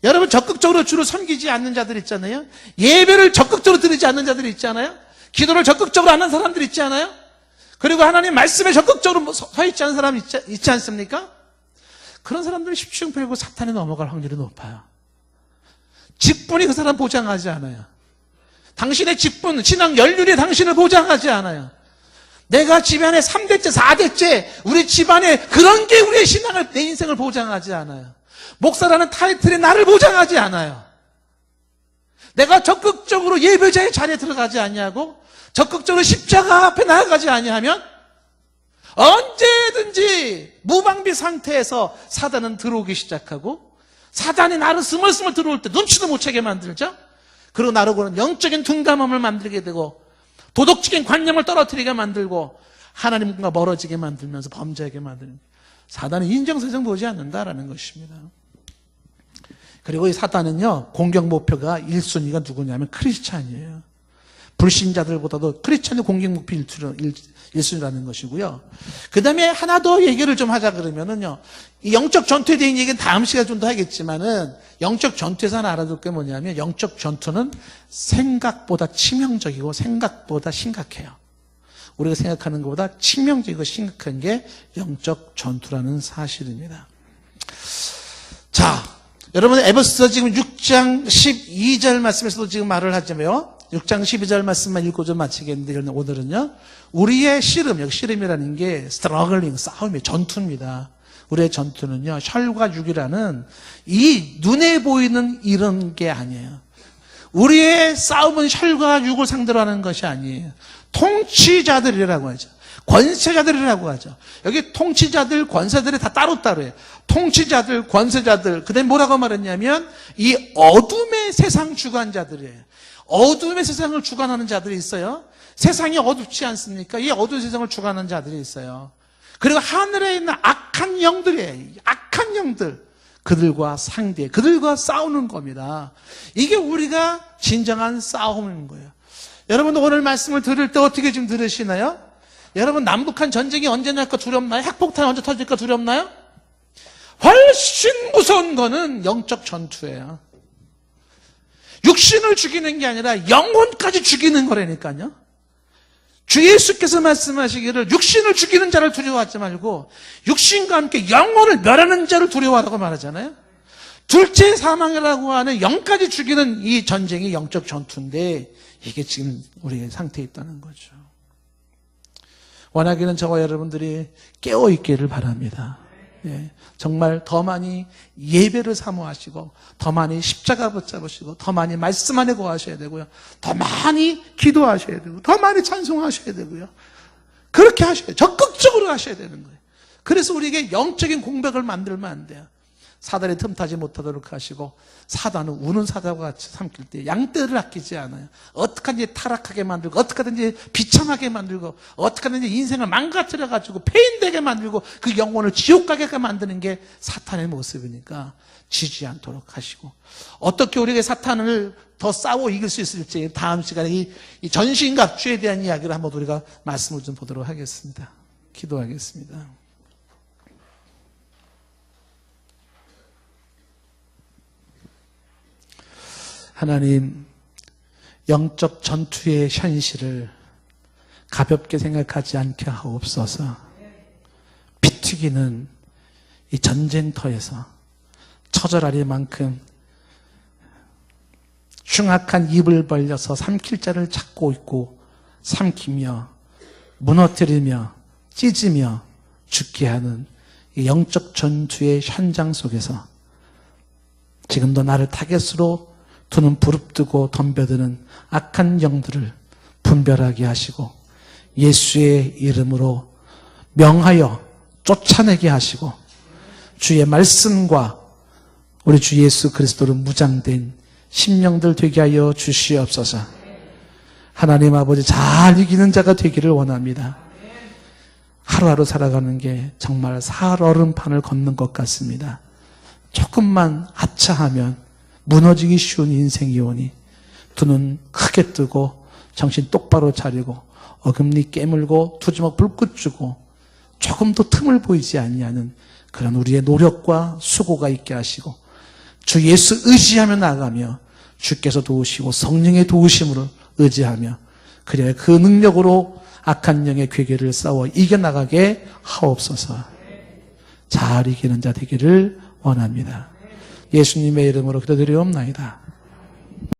여러분, 적극적으로 주를 섬기지 않는 자들 있잖아요. 예배를 적극적으로 드리지 않는 자들 있잖아요. 기도를 적극적으로 하는 사람들 있지 않아요? 그리고 하나님 말씀에 적극적으로 서 있지 않은 사람 있지 않습니까? 그런 사람들은 십시용필고 사탄에 넘어갈 확률이 높아요. 직분이 그 사람 보장하지 않아요. 당신의 직분, 신앙 연륜이 당신을 보장하지 않아요. 내가 집안에 3대째, 4대째 우리 집안에 그런 게 우리의 신앙을, 내 인생을 보장하지 않아요. 목사라는 타이틀이 나를 보장하지 않아요. 내가 적극적으로 예배자의 자리에 들어가지 아니하고 적극적으로 십자가 앞에 나아가지 아니하면 언제든지 무방비 상태에서 사단은 들어오기 시작하고, 사단이 나를 스멀스멀 들어올 때 눈치도 못 채게 만들죠. 그리고 나로고는 영적인 둔감함을 만들게 되고 도덕적인 관념을 떨어뜨리게 만들고 하나님과 멀어지게 만들면서 범죄하게 만드는, 사단은 인정사정 보지 않는다라는 것입니다. 그리고 이 사단은요, 공격 목표가 1순위가 누구냐면 크리스찬이에요. 불신자들보다도 크리스찬의 공격 목표 1순위라는 것이고요. 그 다음에 하나 더 얘기를 좀 하자 그러면은요, 이 영적 전투에 대한 얘기는 다음 시간에 좀 더 하겠지만은, 영적 전투에서 하나 알아둘 게 뭐냐면, 영적 전투는 생각보다 치명적이고 생각보다 심각해요. 우리가 생각하는 것보다 치명적이고 심각한 게 영적 전투라는 사실입니다. 자, 여러분, 에베소서 지금 6장 12절 말씀에서도 지금 말을 하자면요, 6장 12절 말씀만 읽고 좀 마치겠는데, 오늘은요, 우리의 씨름, 여기 씨름이라는 게 스트러글링, 싸움이에요. 전투입니다. 우리의 전투는요, 혈과 육이라는 이 눈에 보이는 이런 게 아니에요. 우리의 싸움은 혈과 육을 상대로 하는 것이 아니에요. 통치자들이라고 하죠. 권세자들이라고 하죠. 여기 통치자들, 권세들이 다 따로따로해요. 통치자들, 권세자들, 그 다음에 뭐라고 말했냐면 이 어둠의 세상 주관자들이에요. 어둠의 세상을 주관하는 자들이 있어요. 세상이 어둡지 않습니까? 이 어두운 세상을 주관하는 자들이 있어요. 그리고 하늘에 있는 악한 영들이에요. 악한 영들, 그들과 상대, 그들과 싸우는 겁니다. 이게 우리가 진정한 싸움인 거예요. 여러분, 오늘 말씀을 들을 때 어떻게 좀 들으시나요? 여러분, 남북한 전쟁이 언제 날까 두렵나요? 핵폭탄이 언제 터질까 두렵나요? 훨씬 무서운 거는 영적 전투예요. 육신을 죽이는 게 아니라 영혼까지 죽이는 거라니까요. 주 예수께서 말씀하시기를 육신을 죽이는 자를 두려워하지 말고 육신과 함께 영혼을 멸하는 자를 두려워하라고 말하잖아요. 둘째 사망이라고 하는 영까지 죽이는 이 전쟁이 영적 전투인데 이게 지금 우리의 상태에 있다는 거죠. 원하기는 저와 여러분들이 깨어있기를 바랍니다. 예, 정말 더 많이 예배를 사모하시고 더 많이 십자가 붙잡으시고 더 많이 말씀 안에 거하셔야 되고요. 더 많이 기도하셔야 되고 더 많이 찬송하셔야 되고요. 그렇게 하셔야 돼요. 적극적으로 하셔야 되는 거예요. 그래서 우리에게 영적인 공백을 만들면 안 돼요. 사단이 틈타지 못하도록 하시고 사단은 우는 사자와 같이 삼킬 때 양떼를 아끼지 않아요. 어떻게 하든지 타락하게 만들고 어떻게 하든지 비참하게 만들고 어떻게 하든지 인생을 망가뜨려 가지고 폐인되게 만들고 그 영혼을 지옥 가게 만드는 게 사탄의 모습이니까 지지 않도록 하시고 어떻게 우리에게 사탄을 더 싸워 이길 수 있을지 다음 시간에 이 전신갑주에 대한 이야기를 한번 우리가 말씀을 좀 보도록 하겠습니다. 기도하겠습니다. 하나님, 영적 전투의 현실을 가볍게 생각하지 않게 하옵소서. 피 튀기는 이 전쟁터에서 처절하리만큼 흉악한 입을 벌려서 삼킬 자를 찾고 있고 삼키며 무너뜨리며 찢으며 죽게 하는 이 영적 전투의 현장 속에서 지금도 나를 타겟으로 두는 부릅뜨고 덤벼드는 악한 영들을 분별하게 하시고 예수의 이름으로 명하여 쫓아내게 하시고 주의 말씀과 우리 주 예수 그리스도로 무장된 심령들 되게 하여 주시옵소서. 하나님 아버지 잘 이기는 자가 되기를 원합니다. 하루하루 살아가는 게 정말 살얼음판을 걷는 것 같습니다. 조금만 아차하면 무너지기 쉬운 인생이 오니 두 눈 크게 뜨고 정신 똑바로 차리고 어금니 깨물고 두 주먹 불꽃 주고 조금도 틈을 보이지 아니하는 그런 우리의 노력과 수고가 있게 하시고 주 예수 의지하며 나가며 주께서 도우시고 성령의 도우심으로 의지하며 그래야 그 능력으로 악한 영의 괴계를 싸워 이겨나가게 하옵소서. 잘 이기는 자 되기를 원합니다. 예수님의 이름으로 기도드리옵나이다.